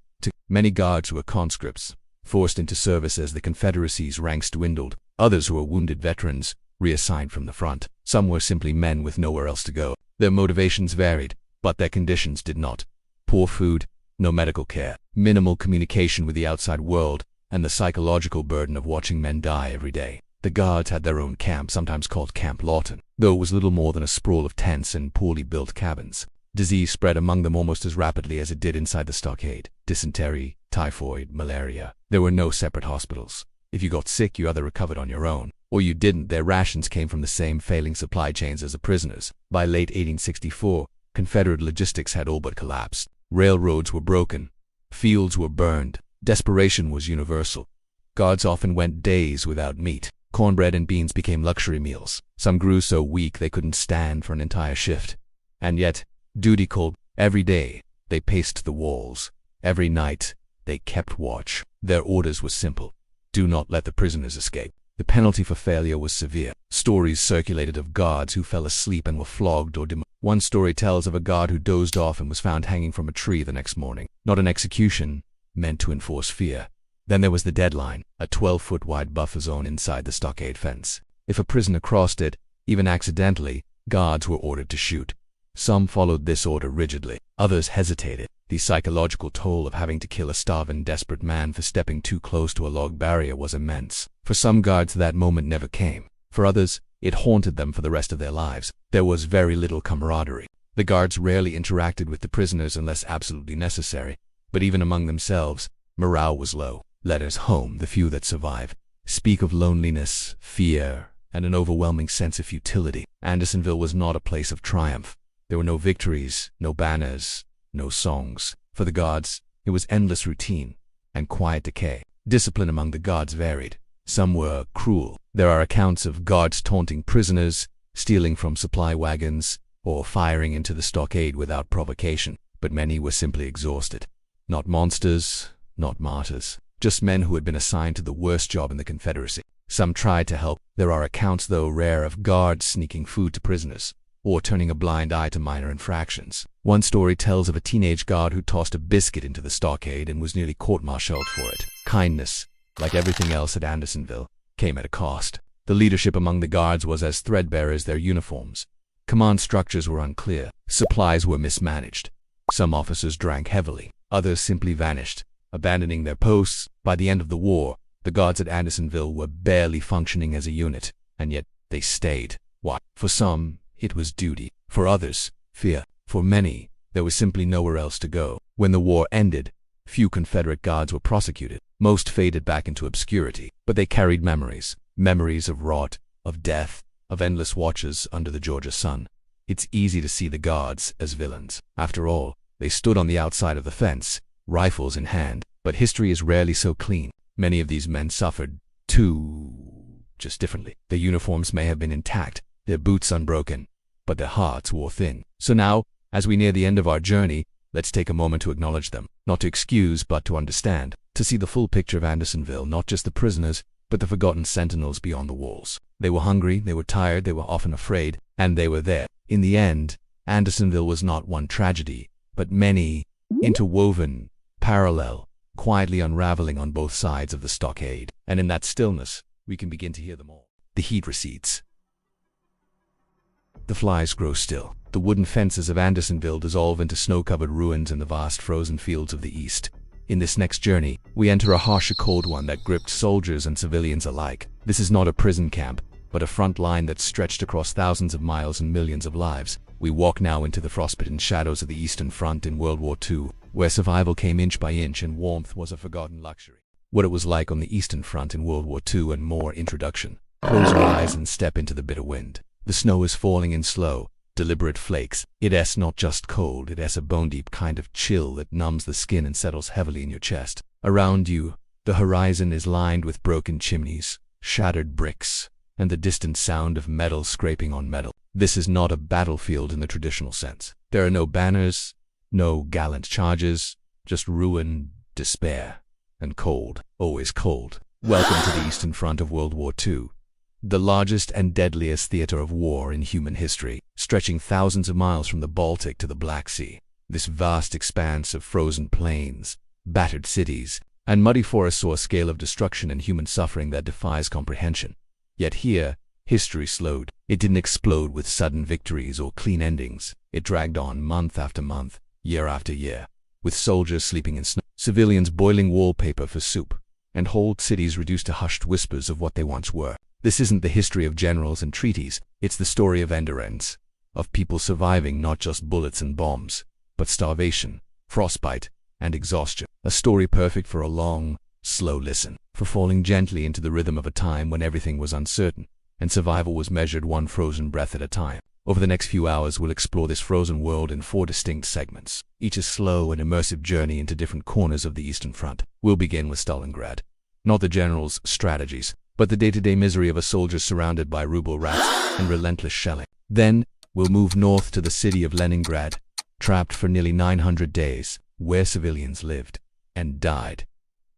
Many guards were conscripts, forced into service as the Confederacy's ranks dwindled. Others were wounded veterans, reassigned from the front. Some were simply men with nowhere else to go. Their motivations varied, but their conditions did not. Poor food, no medical care, minimal communication with the outside world, and the psychological burden of watching men die every day. The guards had their own camp, sometimes called Camp Lawton, though it was little more than a sprawl of tents and poorly built cabins. Disease spread among them almost as rapidly as it did inside the stockade. Dysentery, typhoid, malaria. There were no separate hospitals. If you got sick, you either recovered on your own, or you didn't. Their rations came from the same failing supply chains as the prisoners. By late 1864, Confederate logistics had all but collapsed. Railroads were broken. Fields were burned. Desperation was universal. Guards often went days without meat. Cornbread and beans became luxury meals. Some grew so weak they couldn't stand for an entire shift. And yet, duty called. Every day, they paced the walls. Every night, they kept watch. Their orders were simple. Do not let the prisoners escape. The penalty for failure was severe. Stories circulated of guards who fell asleep and were flogged or demoted. One story tells of a guard who dozed off and was found hanging from a tree the next morning. Not an execution, meant to enforce fear. Then there was the deadline, a 12-foot wide buffer zone inside the stockade fence. If a prisoner crossed it, even accidentally, guards were ordered to shoot. Some followed this order rigidly. Others hesitated. The psychological toll of having to kill a starving, desperate man for stepping too close to a log barrier was immense. For some guards, that moment never came. For others, it haunted them for the rest of their lives. There was very little camaraderie. The guards rarely interacted with the prisoners unless absolutely necessary, but even among themselves, morale was low. Letters home, the few that survive, speak of loneliness, fear, and an overwhelming sense of futility. Andersonville was not a place of triumph. There were no victories, no banners, no songs. For the guards, it was endless routine and quiet decay. Discipline among the guards varied. Some were cruel. There are accounts of guards taunting prisoners, stealing from supply wagons, or firing into the stockade without provocation. But many were simply exhausted. Not monsters, not martyrs. Just men who had been assigned to the worst job in the Confederacy. Some tried to help. There are accounts, though rare, of guards sneaking food to prisoners, or turning a blind eye to minor infractions. One story tells of a teenage guard who tossed a biscuit into the stockade and was nearly court-martialed for it. Kindness, like everything else at Andersonville, came at a cost. The leadership among the guards was as threadbare as their uniforms. Command structures were unclear. Supplies were mismanaged. Some officers drank heavily. Others simply vanished, abandoning their posts. By the end of the war, the guards at Andersonville were barely functioning as a unit, and yet they stayed. Why? For some, it was duty. For others, fear. For many, there was simply nowhere else to go. When the war ended, few Confederate guards were prosecuted. Most faded back into obscurity, but they carried memories. Memories of rot, of death, of endless watches under the Georgia sun. It's easy to see the guards as villains. After all, they stood on the outside of the fence, rifles in hand. But history is rarely so clean. Many of these men suffered, too, just differently. Their uniforms may have been intact, their boots unbroken, but their hearts wore thin. So now, as we near the end of our journey, let's take a moment to acknowledge them. Not to excuse, but to understand. To see the full picture of Andersonville, not just the prisoners, but the forgotten sentinels beyond the walls. They were hungry, they were tired, they were often afraid, and they were there. In the end, Andersonville was not one tragedy, but many, interwoven, parallel, quietly unraveling on both sides of the stockade. And in that stillness, we can begin to hear them all. The heat recedes. The flies grow still. The wooden fences of Andersonville dissolve into snow-covered ruins in the vast frozen fields of the east. In this next journey, we enter a harsher cold one that gripped soldiers and civilians alike. This is not a prison camp, but a front line that stretched across thousands of miles and millions of lives. We walk now into the frostbitten shadows of the Eastern Front in World War II, where survival came inch by inch and warmth was a forgotten luxury. What it was like on the Eastern Front in World War II and more. Introduction. Close your eyes and step into the bitter wind. The snow is falling in slow, deliberate flakes. It's not just cold, it's a bone-deep kind of chill that numbs the skin and settles heavily in your chest. Around you, the horizon is lined with broken chimneys, shattered bricks, and the distant sound of metal scraping on metal. This is not a battlefield in the traditional sense. There are no banners, no gallant charges, just ruin, despair, and cold, always cold. Welcome to the Eastern Front of World War II, the largest and deadliest theater of war in human history, stretching thousands of miles from the Baltic to the Black Sea. This vast expanse of frozen plains, battered cities, and muddy forests saw a scale of destruction and human suffering that defies comprehension. Yet here, history slowed. It didn't explode with sudden victories or clean endings. It dragged on month after month, year after year, with soldiers sleeping in snow, civilians boiling wallpaper for soup, and whole cities reduced to hushed whispers of what they once were. This isn't the history of generals and treaties. It's the story of endurance, of people surviving not just bullets and bombs, but starvation, frostbite, and exhaustion. A story perfect for a long, slow listen, for falling gently into the rhythm of a time when everything was uncertain, and survival was measured one frozen breath at a time. Over the next few hours, we'll explore this frozen world in 4 distinct segments, each a slow and immersive journey into different corners of the Eastern Front. We'll begin with Stalingrad. Not the general's strategies, but the day-to-day misery of a soldier surrounded by ruble rats and relentless shelling. Then, we'll move north to the city of Leningrad, trapped for nearly 900 days, where civilians lived and died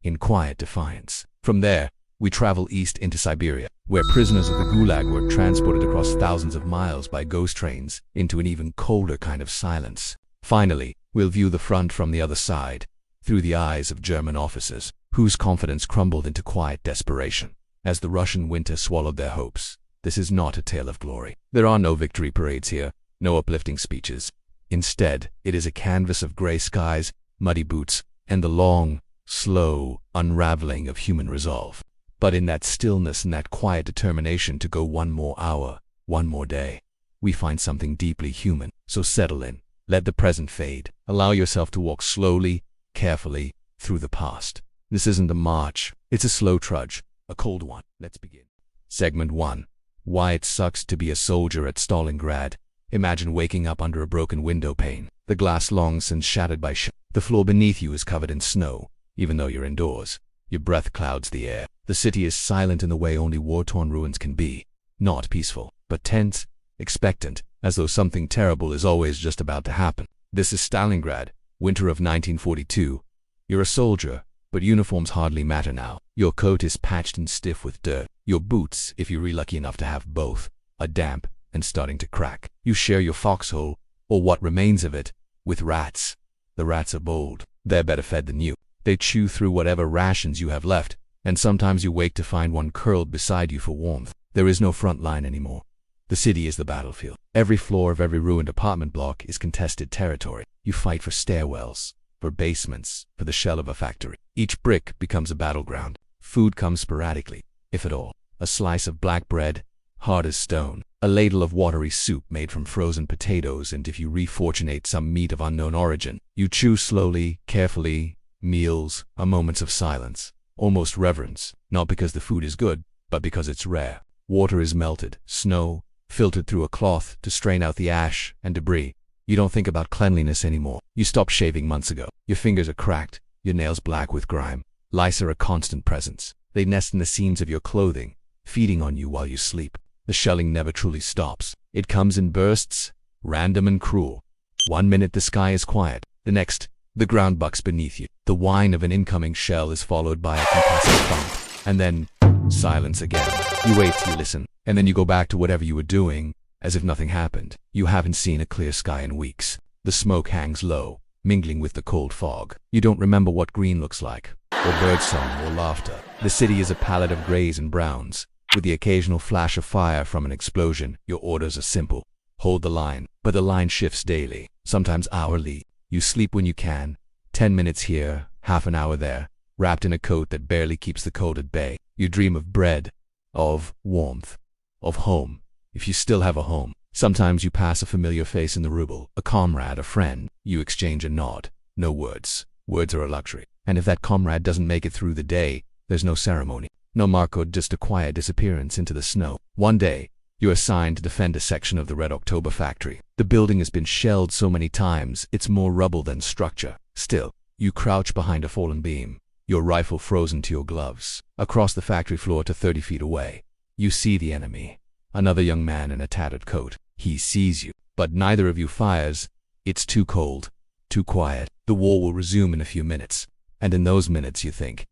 in quiet defiance. From there, we travel east into Siberia, where prisoners of the Gulag were transported across thousands of miles by ghost trains into an even colder kind of silence. Finally, we'll view the front from the other side, through the eyes of German officers, whose confidence crumbled into quiet desperation as the Russian winter swallowed their hopes. This is not a tale of glory. There are no victory parades here, no uplifting speeches. Instead, it is a canvas of gray skies, muddy boots, and the long, slow unraveling of human resolve. But in that stillness and that quiet determination to go one more hour, one more day, we find something deeply human. So settle in, let the present fade. Allow yourself to walk slowly, carefully, through the past. This isn't a march, it's a slow trudge, a cold one. Let's begin. Segment 1. Why it sucks to be a soldier at Stalingrad. Imagine waking up under a broken window pane, the glass long since shattered by the floor beneath you is covered in snow, even though you're indoors. Your breath clouds the air. The city is silent in the way only war-torn ruins can be. Not peaceful, but tense, expectant, as though something terrible is always just about to happen. This is Stalingrad, winter of 1942. You're a soldier, but uniforms hardly matter now. Your coat is patched and stiff with dirt. Your boots, if you're lucky enough to have both, are damp and starting to crack. You share your foxhole, or what remains of it, with rats. The rats are bold. They're better fed than you. They chew through whatever rations you have left, and sometimes you wake to find one curled beside you for warmth. There is no front line anymore. The city is the battlefield. Every floor of every ruined apartment block is contested territory. You fight for stairwells, for basements, for the shell of a factory. Each brick becomes a battleground. Food comes sporadically, if at all. A slice of black bread, hard as stone. A ladle of watery soup made from frozen potatoes, and if you refortunate, some meat of unknown origin. You chew slowly, carefully. Meals are moments of silence, almost reverence, not because the food is good, but because it's rare. Water is melted, snow filtered through a cloth to strain out the ash and debris. You don't think about cleanliness anymore. You stopped shaving months ago. Your fingers are cracked, your nails black with grime. Lice are a constant presence. They nest in the seams of your clothing, feeding on you while you sleep. The shelling never truly stops. It comes in bursts, random and cruel. 1 minute the sky is quiet, the next, the ground bucks beneath you. The whine of an incoming shell is followed by a concussive thump, and then silence again. You wait, you listen, and then you go back to whatever you were doing, as if nothing happened. You haven't seen a clear sky in weeks. The smoke hangs low, mingling with the cold fog. You don't remember what green looks like, or birdsong, or laughter. The city is a palette of grays and browns, with the occasional flash of fire from an explosion. Your orders are simple. Hold the line, but the line shifts daily, sometimes hourly. You sleep when you can, 10 minutes here, half an hour there, wrapped in a coat that barely keeps the cold at bay. You dream of bread, of warmth, of home, if you still have a home. Sometimes you pass a familiar face in the ruble, a comrade, a friend. You exchange a nod. No words. Words are a luxury. And if that comrade doesn't make it through the day, there's no ceremony, no marco, just a quiet disappearance into the snow. One day, you're assigned to defend a section of the Red October factory. The building has been shelled so many times, it's more rubble than structure. Still, you crouch behind a fallen beam, your rifle frozen to your gloves. Across the factory floor to 30 feet away, you see the enemy. Another young man in a tattered coat. He sees you, but neither of you fires. It's too cold, too quiet. The war will resume in a few minutes, and in those minutes you think,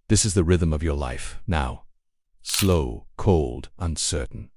this is the rhythm of your life now. Slow, cold, uncertain.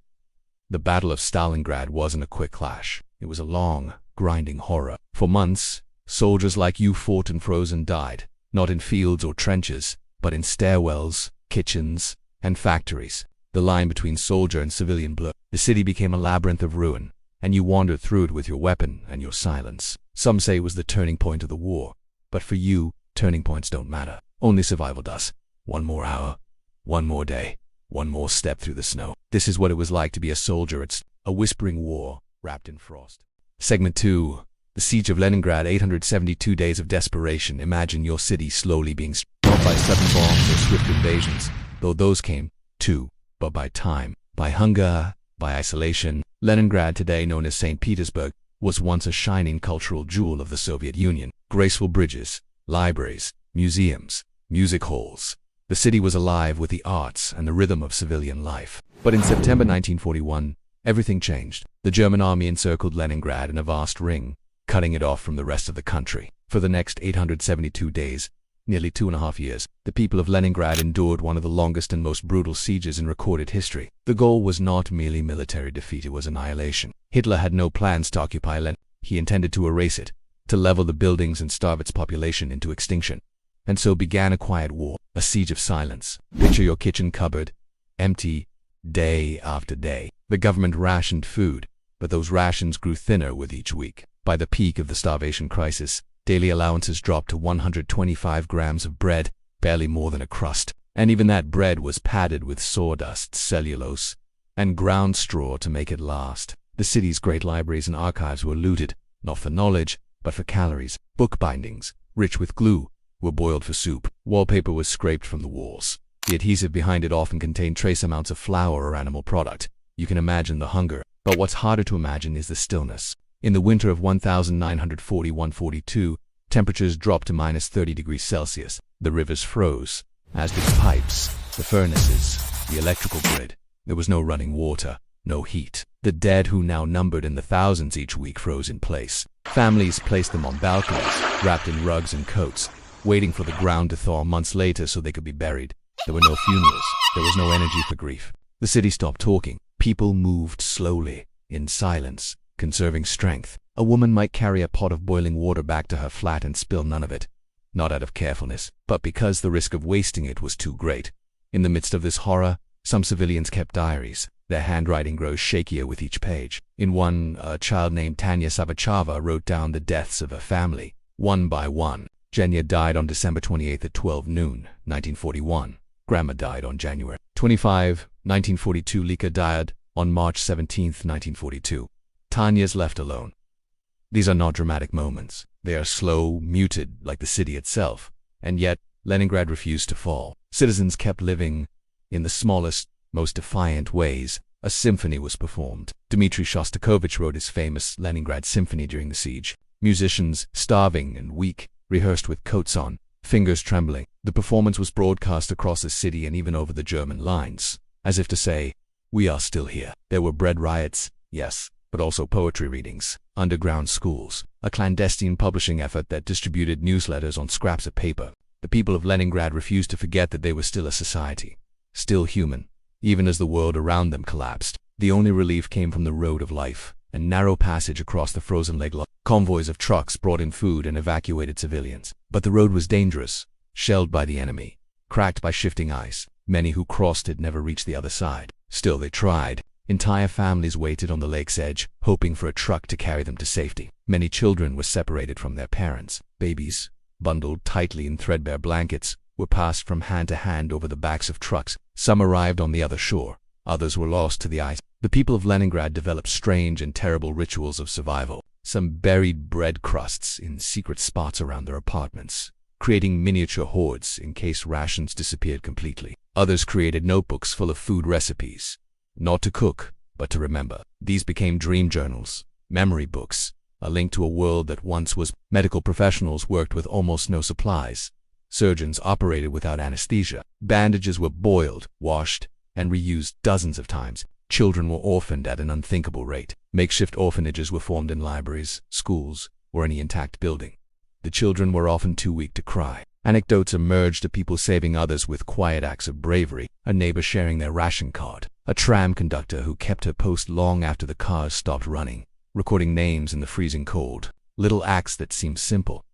The Battle of Stalingrad wasn't a quick clash. It was a long, grinding horror. For months, soldiers like you fought and froze and died, not in fields or trenches, but in stairwells, kitchens, and factories. The line between soldier and civilian blurred. The city became a labyrinth of ruin, and you wandered through it with your weapon and your silence. Some say it was the turning point of the war, but for you, turning points don't matter. Only survival does. One more hour, one more day, one more step through the snow. This is what it was like to be a soldier. It's a whispering war wrapped in frost. Segment 2. The Siege of Leningrad, 872 days of desperation. Imagine your city slowly being struck by sudden bombs or swift invasions, though those came, too, but by time, by hunger, by isolation. Leningrad, today known as St. Petersburg, was once a shining cultural jewel of the Soviet Union. Graceful bridges, libraries, museums, music halls. The city was alive with the arts and the rhythm of civilian life. But in September 1941, everything changed. The German army encircled Leningrad in a vast ring, cutting it off from the rest of the country. For the next 872 days, nearly 2.5 years, the people of Leningrad endured one of the longest and most brutal sieges in recorded history. The goal was not merely military defeat, it was annihilation. Hitler had no plans to occupy Leningrad. He intended to erase it, to level the buildings and starve its population into extinction. And so began a quiet war, a siege of silence. Picture your kitchen cupboard, empty, day after day. The government rationed food, but those rations grew thinner with each week. By the peak of the starvation crisis, daily allowances dropped to 125 grams of bread, barely more than a crust. And even that bread was padded with sawdust, cellulose, and ground straw to make it last. The city's great libraries and archives were looted, not for knowledge, but for calories. Book bindings, rich with glue, were boiled for soup. Wallpaper was scraped from the walls. The adhesive behind it often contained trace amounts of flour or animal product. You can imagine the hunger. But what's harder to imagine is the stillness. In the winter of 1941-42, temperatures dropped to minus 30 degrees Celsius. The rivers froze, as did the pipes, the furnaces, the electrical grid. There was no running water, no heat. The dead, who now numbered in the thousands each week, froze in place. Families placed them on balconies, wrapped in rugs and coats, waiting for the ground to thaw months later so they could be buried. There were no funerals. There was no energy for grief. The city stopped talking. People moved slowly, in silence, conserving strength. A woman might carry a pot of boiling water back to her flat and spill none of it, not out of carefulness, but because the risk of wasting it was too great. In the midst of this horror, some civilians kept diaries. Their handwriting grows shakier with each page. In one, a child named Tanya Savachava wrote down the deaths of her family, one by one. Genya died on December 28th at 12 noon, 1941. Grandma died on January 25, 1942. Lika died on March 17, 1942. Tanya's left alone. These are not dramatic moments. They are slow, muted, like the city itself. And yet, Leningrad refused to fall. Citizens kept living in the smallest, most defiant ways. A symphony was performed. Dmitri Shostakovich wrote his famous Leningrad Symphony during the siege. Musicians, starving and weak, rehearsed with coats on, fingers trembling. The performance was broadcast across the city and even over the German lines, as if to say, we are still here. There were bread riots, yes, but also poetry readings, underground schools, a clandestine publishing effort that distributed newsletters on scraps of paper. The people of Leningrad refused to forget that they were still a society, still human, even as the world around them collapsed. The only relief came from the road of life, a narrow passage across the frozen lake. Convoys of trucks brought in food and evacuated civilians. But the road was dangerous, shelled by the enemy, cracked by shifting ice. Many who crossed it never reached the other side. Still they tried. Entire families waited on the lake's edge, hoping for a truck to carry them to safety. Many children were separated from their parents. Babies, bundled tightly in threadbare blankets, were passed from hand to hand over the backs of trucks. Some arrived on the other shore. Others were lost to the ice. The people of Leningrad developed strange and terrible rituals of survival. Some buried bread crusts in secret spots around their apartments, creating miniature hoards in case rations disappeared completely. Others created notebooks full of food recipes, not to cook, but to remember. These became dream journals, memory books, a link to a world that once was. Medical professionals worked with almost no supplies. Surgeons operated without anesthesia. Bandages were boiled, washed, and reused dozens of times. Children were orphaned at an unthinkable rate. Makeshift orphanages were formed in libraries, schools, or any intact building. The children were often too weak to cry. Anecdotes emerged of people saving others with quiet acts of bravery, a neighbor sharing their ration card, a tram conductor who kept her post long after the cars stopped running, recording names in the freezing cold. Little acts that seem simple,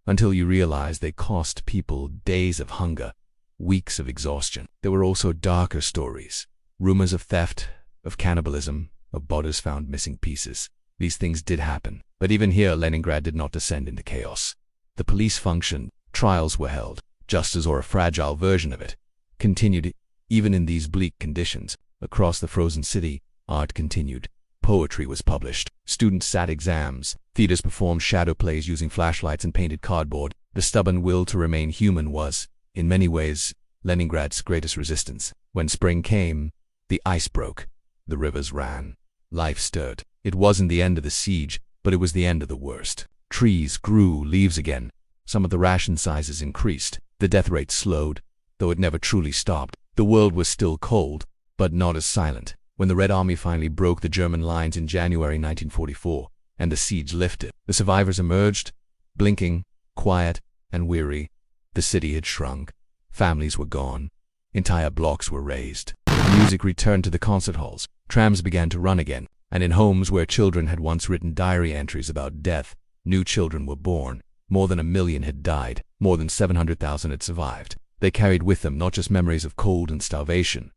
until you realize they cost people days of hunger, weeks of exhaustion. There were also darker stories, rumors of theft, of cannibalism, of bodies found missing pieces. These things did happen, but even here Leningrad did not descend into chaos. The police functioned, trials were held, justice, or a fragile version of it, continued. Even in these bleak conditions, across the frozen city, art continued. Poetry was published, students sat exams, theaters performed shadow plays using flashlights and painted cardboard. The stubborn will to remain human was, in many ways, Leningrad's greatest resistance. When spring came, the ice broke, the rivers ran, life stirred. It wasn't the end of the siege, but it was the end of the worst. Trees grew leaves again. Some of the ration sizes increased. The death rate slowed, though it never truly stopped. The world was still cold, but not as silent. When the Red Army finally broke the German lines in January 1944, and the siege lifted, the survivors emerged, blinking, quiet, and weary. The city had shrunk. Families were gone. Entire blocks were razed. Music returned to the concert halls. Trams began to run again, and in homes where children had once written diary entries about death, new children were born. More than 1 million had died. More than 700,000 had survived. They carried with them not just memories of cold and starvation,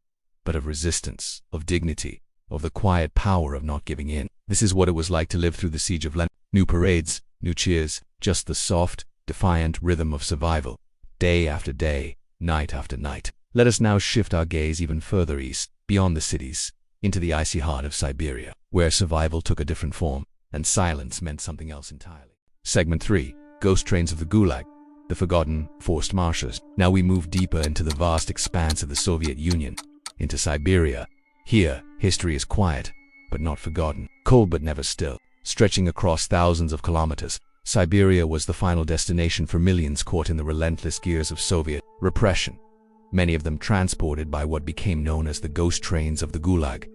but of resistance, of dignity, of the quiet power of not giving in. This is what it was like to live through the siege of Lenin. New parades, new cheers, just the soft, defiant rhythm of survival, day after day, night after night. Let us now shift our gaze even further east, beyond the cities, into the icy heart of Siberia, where survival took a different form, and silence meant something else entirely. Segment 3. Ghost trains of the Gulag, the forgotten, forced marches. Now we move deeper into the vast expanse of the Soviet Union, into Siberia. Here, history is quiet, but not forgotten, cold but never still. Stretching across thousands of kilometers, Siberia was the final destination for millions caught in the relentless gears of Soviet repression, many of them transported by what became known as the ghost trains of the Gulag.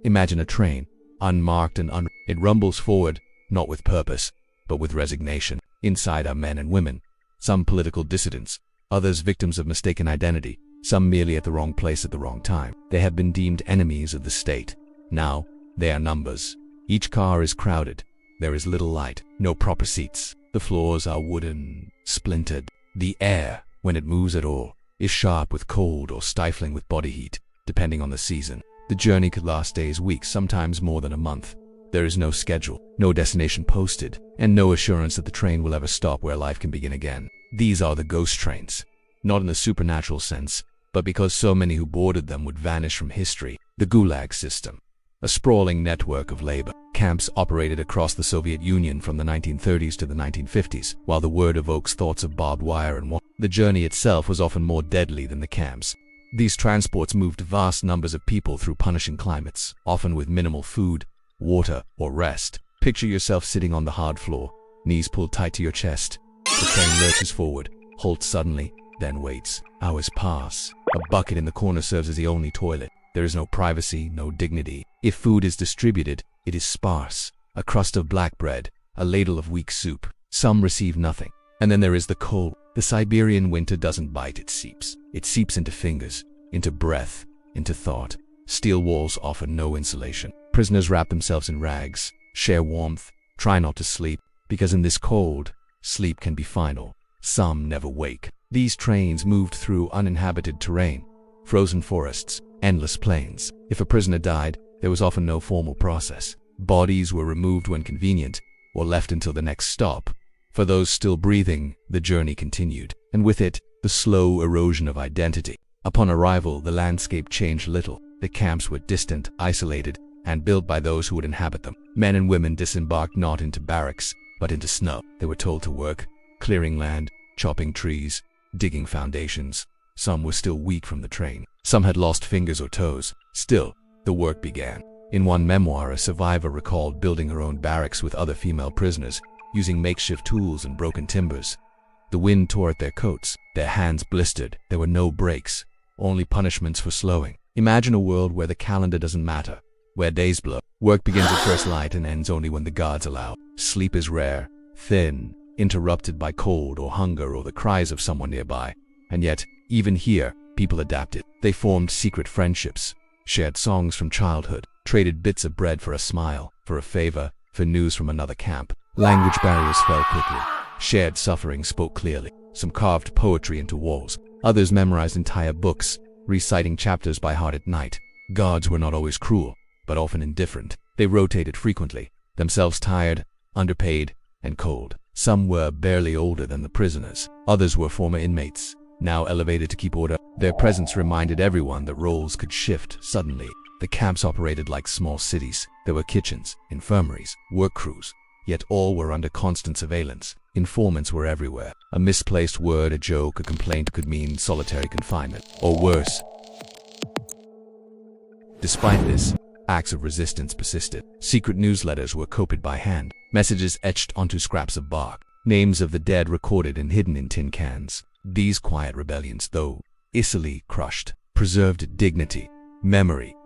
Imagine a train, unmarked and it rumbles forward, not with purpose, but with resignation. Inside are men and women, some political dissidents, others victims of mistaken identity, some merely at the wrong place at the wrong time. They have been deemed enemies of the state. Now, they are numbers. Each car is crowded. There is little light, no proper seats. The floors are wooden, splintered. The air, when it moves at all, is sharp with cold or stifling with body heat, depending on the season. The journey could last days, weeks, sometimes more than a month. There is no schedule, no destination posted, and no assurance that the train will ever stop where life can begin again. These are the ghost trains, not in the supernatural sense, but because so many who boarded them would vanish from history. The Gulag system, a sprawling network of labor camps operated across the Soviet Union from the 1930s to the 1950s. While the word evokes thoughts of barbed wire and war, the journey itself was often more deadly than the camps. These transports moved vast numbers of people through punishing climates, often with minimal food, water, or rest. Picture yourself sitting on the hard floor, knees pulled tight to your chest. The train lurches forward, halts suddenly, then waits. Hours pass. A bucket in the corner serves as the only toilet. There is no privacy, no dignity. If food is distributed, it is sparse. A crust of black bread, a ladle of weak soup. Some receive nothing. And then there is the cold. The Siberian winter doesn't bite, it seeps. It seeps into fingers, into breath, into thought. Steel walls offer no insulation. Prisoners wrap themselves in rags, share warmth, try not to sleep, because in this cold, sleep can be final. Some never wake. These trains moved through uninhabited terrain, frozen forests, endless plains. If a prisoner died, there was often no formal process. Bodies were removed when convenient, or left until the next stop. For those still breathing, the journey continued, and with it, the slow erosion of identity. Upon arrival, the landscape changed little. The camps were distant, isolated, and built by those who would inhabit them. Men and women disembarked not into barracks, but into snow. They were told to work, clearing land, chopping trees, digging foundations. Some were still weak from the train. Some had lost fingers or toes. Still, the work began. In one memoir, a survivor recalled building her own barracks with other female prisoners, using makeshift tools and broken timbers. The wind tore at their coats. Their hands blistered. There were no breaks, only punishments for slowing. Imagine a world where the calendar doesn't matter, where days blur. Work begins at first light and ends only when the gods allow. Sleep is rare, thin, interrupted by cold or hunger or the cries of someone nearby. And yet, even here, people adapted. They formed secret friendships, shared songs from childhood, traded bits of bread for a smile, for a favor, for news from another camp. Language barriers fell quickly. Shared suffering spoke clearly. Some carved poetry into walls. Others memorized entire books, reciting chapters by heart at night. Guards were not always cruel, but often indifferent. They rotated frequently, themselves tired, underpaid, and cold. Some were barely older than the prisoners. Others were former inmates, now elevated to keep order. Their presence reminded everyone that roles could shift suddenly. The camps operated like small cities. There were kitchens, infirmaries, work crews, yet all were under constant surveillance. Informants were everywhere. A misplaced word, a joke, a complaint could mean solitary confinement, or worse. Despite this, acts of resistance persisted. Secret newsletters were copied by hand, messages etched onto scraps of bark, names of the dead recorded and hidden in tin cans. These quiet rebellions, though easily crushed, preserved dignity, memory,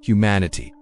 humanity.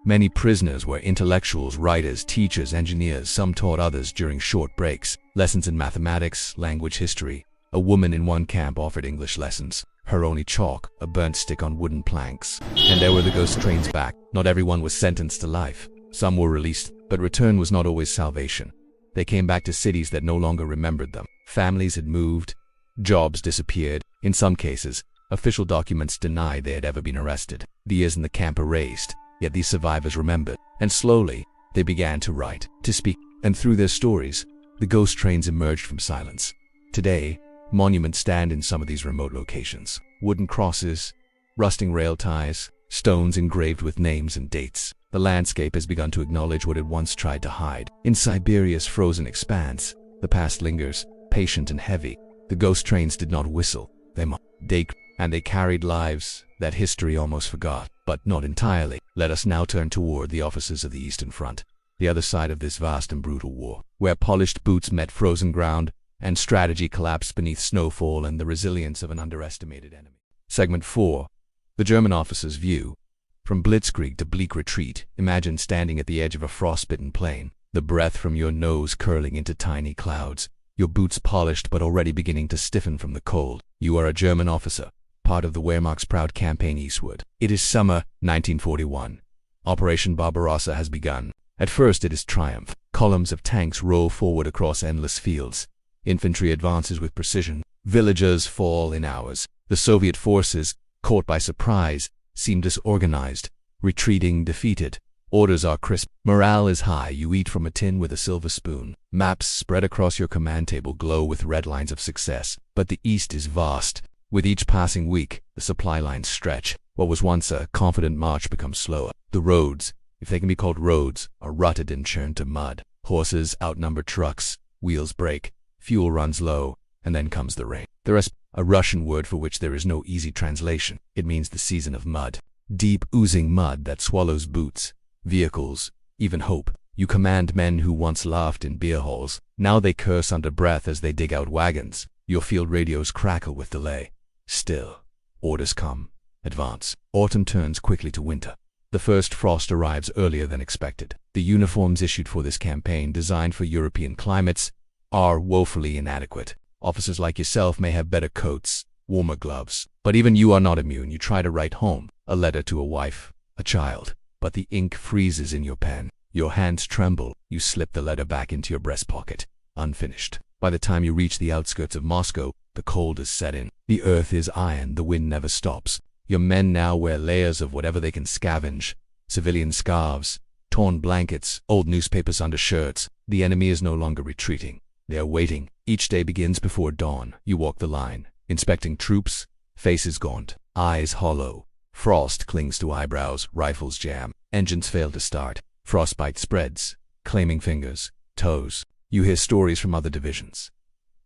Many prisoners were intellectuals, writers, teachers, engineers. Some taught others during short breaks, lessons in mathematics, language, history. A woman in one camp offered English lessons, her only chalk, a burnt stick on wooden planks. And there were the ghost trains back. Not everyone was sentenced to life. Some were released, but return was not always salvation. They came back to cities that no longer remembered them. Families had moved, jobs disappeared. In some cases, official documents denied they had ever been arrested. The years in the camp erased, yet these survivors remembered. And slowly, they began to write, to speak. And through their stories, the ghost trains emerged from silence. Today, monuments stand in some of these remote locations. Wooden crosses, rusting rail ties, stones engraved with names and dates. The landscape has begun to acknowledge what it once tried to hide. In Siberia's frozen expanse, the past lingers, patient and heavy. The ghost trains did not whistle. They carried lives that history almost forgot, but not entirely. Let us now turn toward the officers of the Eastern Front, the other side of this vast and brutal war, where polished boots met frozen ground, and strategy collapsed beneath snowfall and the resilience of an underestimated enemy. Segment 4. The German officer's view. From blitzkrieg to bleak retreat, imagine standing at the edge of a frostbitten plain, the breath from your nose curling into tiny clouds, your boots polished but already beginning to stiffen from the cold. You are a German officer, part of the Wehrmacht's proud campaign eastward. It is summer 1941. Operation Barbarossa has begun. At first it is triumph. Columns of tanks roll forward across endless fields. Infantry advances with precision. Villagers fall in hours. The Soviet forces, caught by surprise, seem disorganized, retreating, defeated. Orders are crisp. Morale is high. You eat from a tin with a silver spoon. Maps spread across your command table glow with red lines of success. But the East is vast. With each passing week, the supply lines stretch. What was once a confident march becomes slower. The roads, if they can be called roads, are rutted and churned to mud. Horses outnumber trucks. Wheels break. Fuel runs low. And then comes the rain. There is a Russian word for which there is no easy translation. It means the season of mud. Deep, oozing mud that swallows boots, vehicles, even hope. You command men who once laughed in beer halls. Now they curse under breath as they dig out wagons. Your field radios crackle with delay. Still, orders come. Advance. Autumn turns quickly to winter. The first frost arrives earlier than expected. The uniforms issued for this campaign, designed for European climates, are woefully inadequate. Officers like yourself may have better coats, warmer gloves, but even you are not immune. You try to write home, a letter to a wife, a child, but the ink freezes in your pen. Your hands tremble. You slip the letter back into your breast pocket, unfinished. By the time you reach the outskirts of Moscow, the cold has set in. The earth is iron. The wind never stops. Your men now wear layers of whatever they can scavenge. Civilian scarves, torn blankets, old newspapers under shirts. The enemy is no longer retreating. They are waiting. Each day begins before dawn. You walk the line, inspecting troops, faces gaunt, eyes hollow. Frost clings to eyebrows, rifles jam, engines fail to start. Frostbite spreads, claiming fingers, toes. You hear stories from other divisions.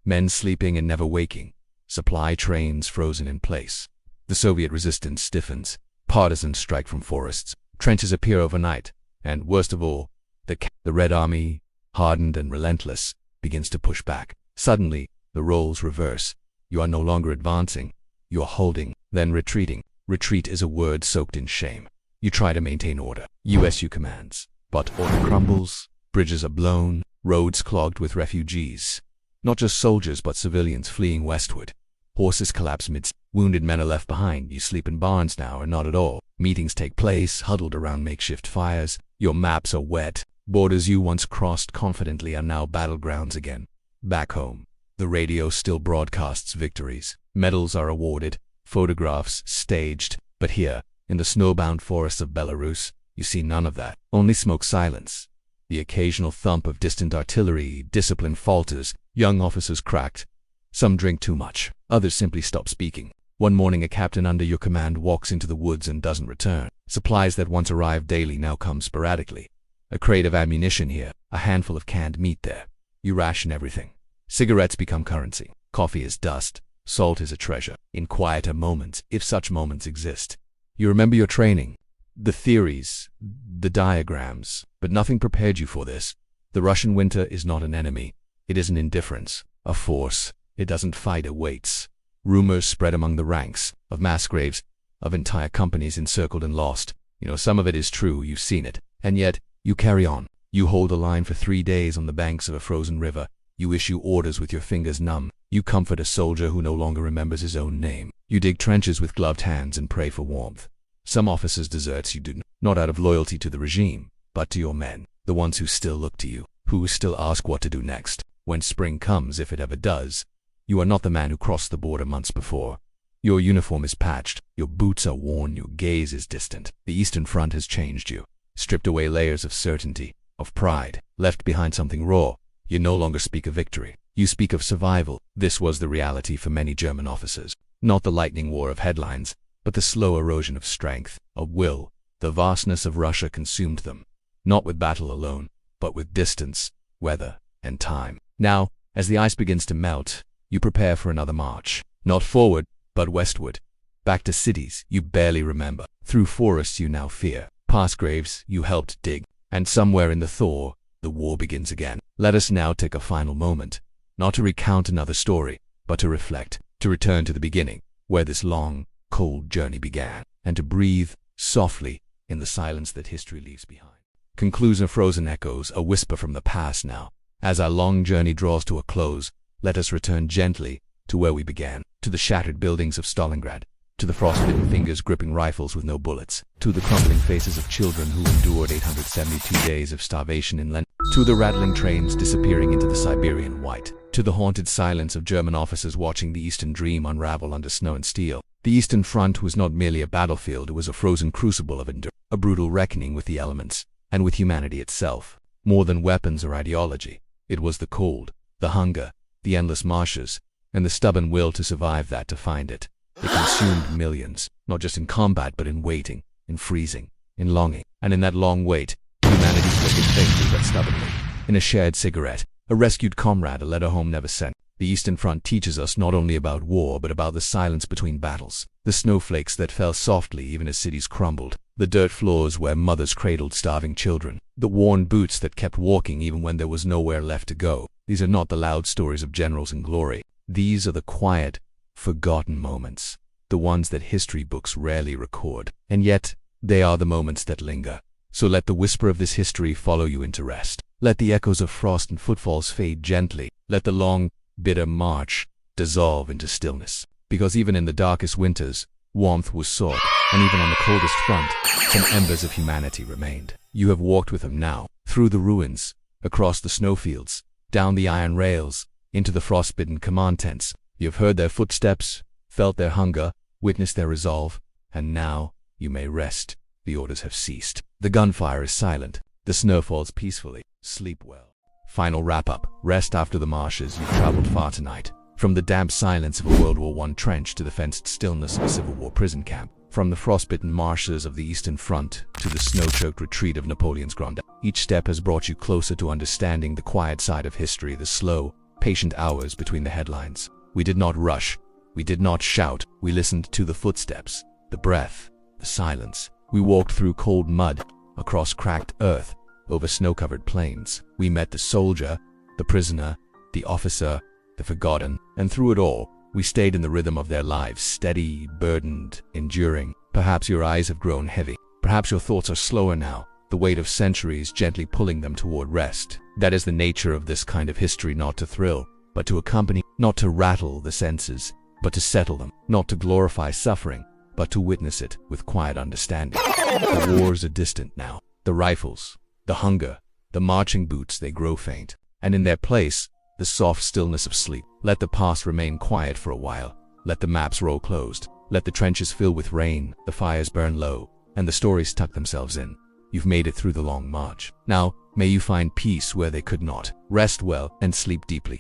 Men sleeping and never waking. Supply trains frozen in place. The Soviet resistance stiffens. Partisans strike from forests. Trenches appear overnight. And worst of all, the Red Army, hardened and relentless, begins to push back. Suddenly, the roles reverse. You are no longer advancing. You are holding, then retreating. Retreat is a word soaked in shame. You try to maintain order. USU commands. But order crumbles, bridges are blown, roads clogged with refugees. Not just soldiers but civilians fleeing westward. Horses collapse midst. Wounded men are left behind. You sleep in barns now or not at all. Meetings take place, huddled around makeshift fires. Your maps are wet. Borders you once crossed confidently are now battlegrounds again. Back home, the radio still broadcasts victories. Medals are awarded, photographs staged. But here, in the snowbound forests of Belarus, you see none of that. Only smoke, silence. The occasional thump of distant artillery. Discipline falters. Young officers cracked. Some drink too much. Others simply stop speaking. One morning a captain under your command walks into the woods and doesn't return. Supplies that once arrived daily now come sporadically. A crate of ammunition here, a handful of canned meat there. You ration everything. Cigarettes become currency. Coffee is dust. Salt is a treasure. In quieter moments, if such moments exist, you remember your training, the theories, the diagrams, but nothing prepared you for this. The Russian winter is not an enemy. It is an indifference, a force. It doesn't fight, it waits. Rumors spread among the ranks, of mass graves, of entire companies encircled and lost. You know, some of it is true, you've seen it. And yet, you carry on. You hold a line for 3 days on the banks of a frozen river. You issue orders with your fingers numb. You comfort a soldier who no longer remembers his own name. You dig trenches with gloved hands and pray for warmth. Some officers deserts you do, not out of loyalty to the regime, but to your men, the ones who still look to you, who still ask what to do next. When spring comes, if it ever does, you are not the man who crossed the border months before. Your uniform is patched, your boots are worn, your gaze is distant. The Eastern Front has changed you, stripped away layers of certainty, of pride, left behind something raw. You no longer speak of victory. You speak of survival. This was the reality for many German officers. Not the lightning war of headlines, but the slow erosion of strength, of will. The vastness of Russia consumed them, not with battle alone, but with distance, weather, and time. Now, as the ice begins to melt, you prepare for another march. Not forward, but westward. Back to cities you barely remember. Through forests you now fear. Past graves you helped dig. And somewhere in the thaw, the war begins again. Let us now take a final moment, not to recount another story, but to reflect, to return to the beginning, where this long, cold journey began, and to breathe softly in the silence that history leaves behind. Conclusion: frozen echoes, a whisper from the past now. As our long journey draws to a close, let us return gently to where we began, to the shattered buildings of Stalingrad, to the frostbitten fingers gripping rifles with no bullets, to the crumbling faces of children who endured 872 days of starvation in Lent, to the rattling trains disappearing into the Siberian white, to the haunted silence of German officers watching the Eastern dream unravel under snow and steel. The Eastern Front was not merely a battlefield, it was a frozen crucible of endurance, a brutal reckoning with the elements, and with humanity itself. More than weapons or ideology, it was the cold, the hunger, the endless marshes, and the stubborn will to survive that defined it. It consumed millions, not just in combat but in waiting, in freezing, in longing. And in that long wait, humanity flickered faintly but stubbornly. In a shared cigarette, a rescued comrade, a letter home never sent. The Eastern Front teaches us not only about war but about the silence between battles. The snowflakes that fell softly even as cities crumbled. The dirt floors where mothers cradled starving children. The worn boots that kept walking even when there was nowhere left to go. These are not the loud stories of generals in glory. These are the quiet, forgotten moments, the ones that history books rarely record, and yet they are the moments that linger. So let the whisper of this history follow you into rest. Let the echoes of frost and footfalls fade gently. Let the long, bitter march dissolve into stillness. Because even in the darkest winters, warmth was sought, and even on the coldest front, some embers of humanity remained. You have walked with them now, through the ruins, across the snowfields, down the iron rails, into the frostbitten command tents. You have heard their footsteps, felt their hunger, witnessed their resolve, and now you may rest. The orders have ceased. The gunfire is silent. The snow falls peacefully. Sleep well. Final wrap-up. Rest after the marshes. You've traveled far tonight. From the damp silence of a World War I trench to the fenced stillness of a Civil War prison camp. From the frostbitten marshes of the Eastern Front to the snow-choked retreat of Napoleon's Grand. Each step has brought you closer to understanding the quiet side of history, the slow, patient hours between the headlines. We did not rush. We did not shout. We listened to the footsteps, the breath, the silence. We walked through cold mud, across cracked earth, over snow-covered plains. We met the soldier, the prisoner, the officer, the forgotten, and through it all, We stayed in the rhythm of their lives, steady, burdened, enduring. Perhaps your eyes have grown heavy. Perhaps your thoughts are slower now, the weight of centuries gently pulling them toward rest. That is the nature of this kind of history, not to thrill, but to accompany, not to rattle the senses, but to settle them, not to glorify suffering, but to witness it with quiet understanding. The wars are distant now. The rifles, the hunger, the marching boots, they grow faint, and in their place, the soft stillness of sleep. Let the past remain quiet for a while. Let the maps roll closed. Let the trenches fill with rain, the fires burn low, and the stories tuck themselves in. You've made it through the long march. Now, may you find peace where they could not. Rest well and sleep deeply.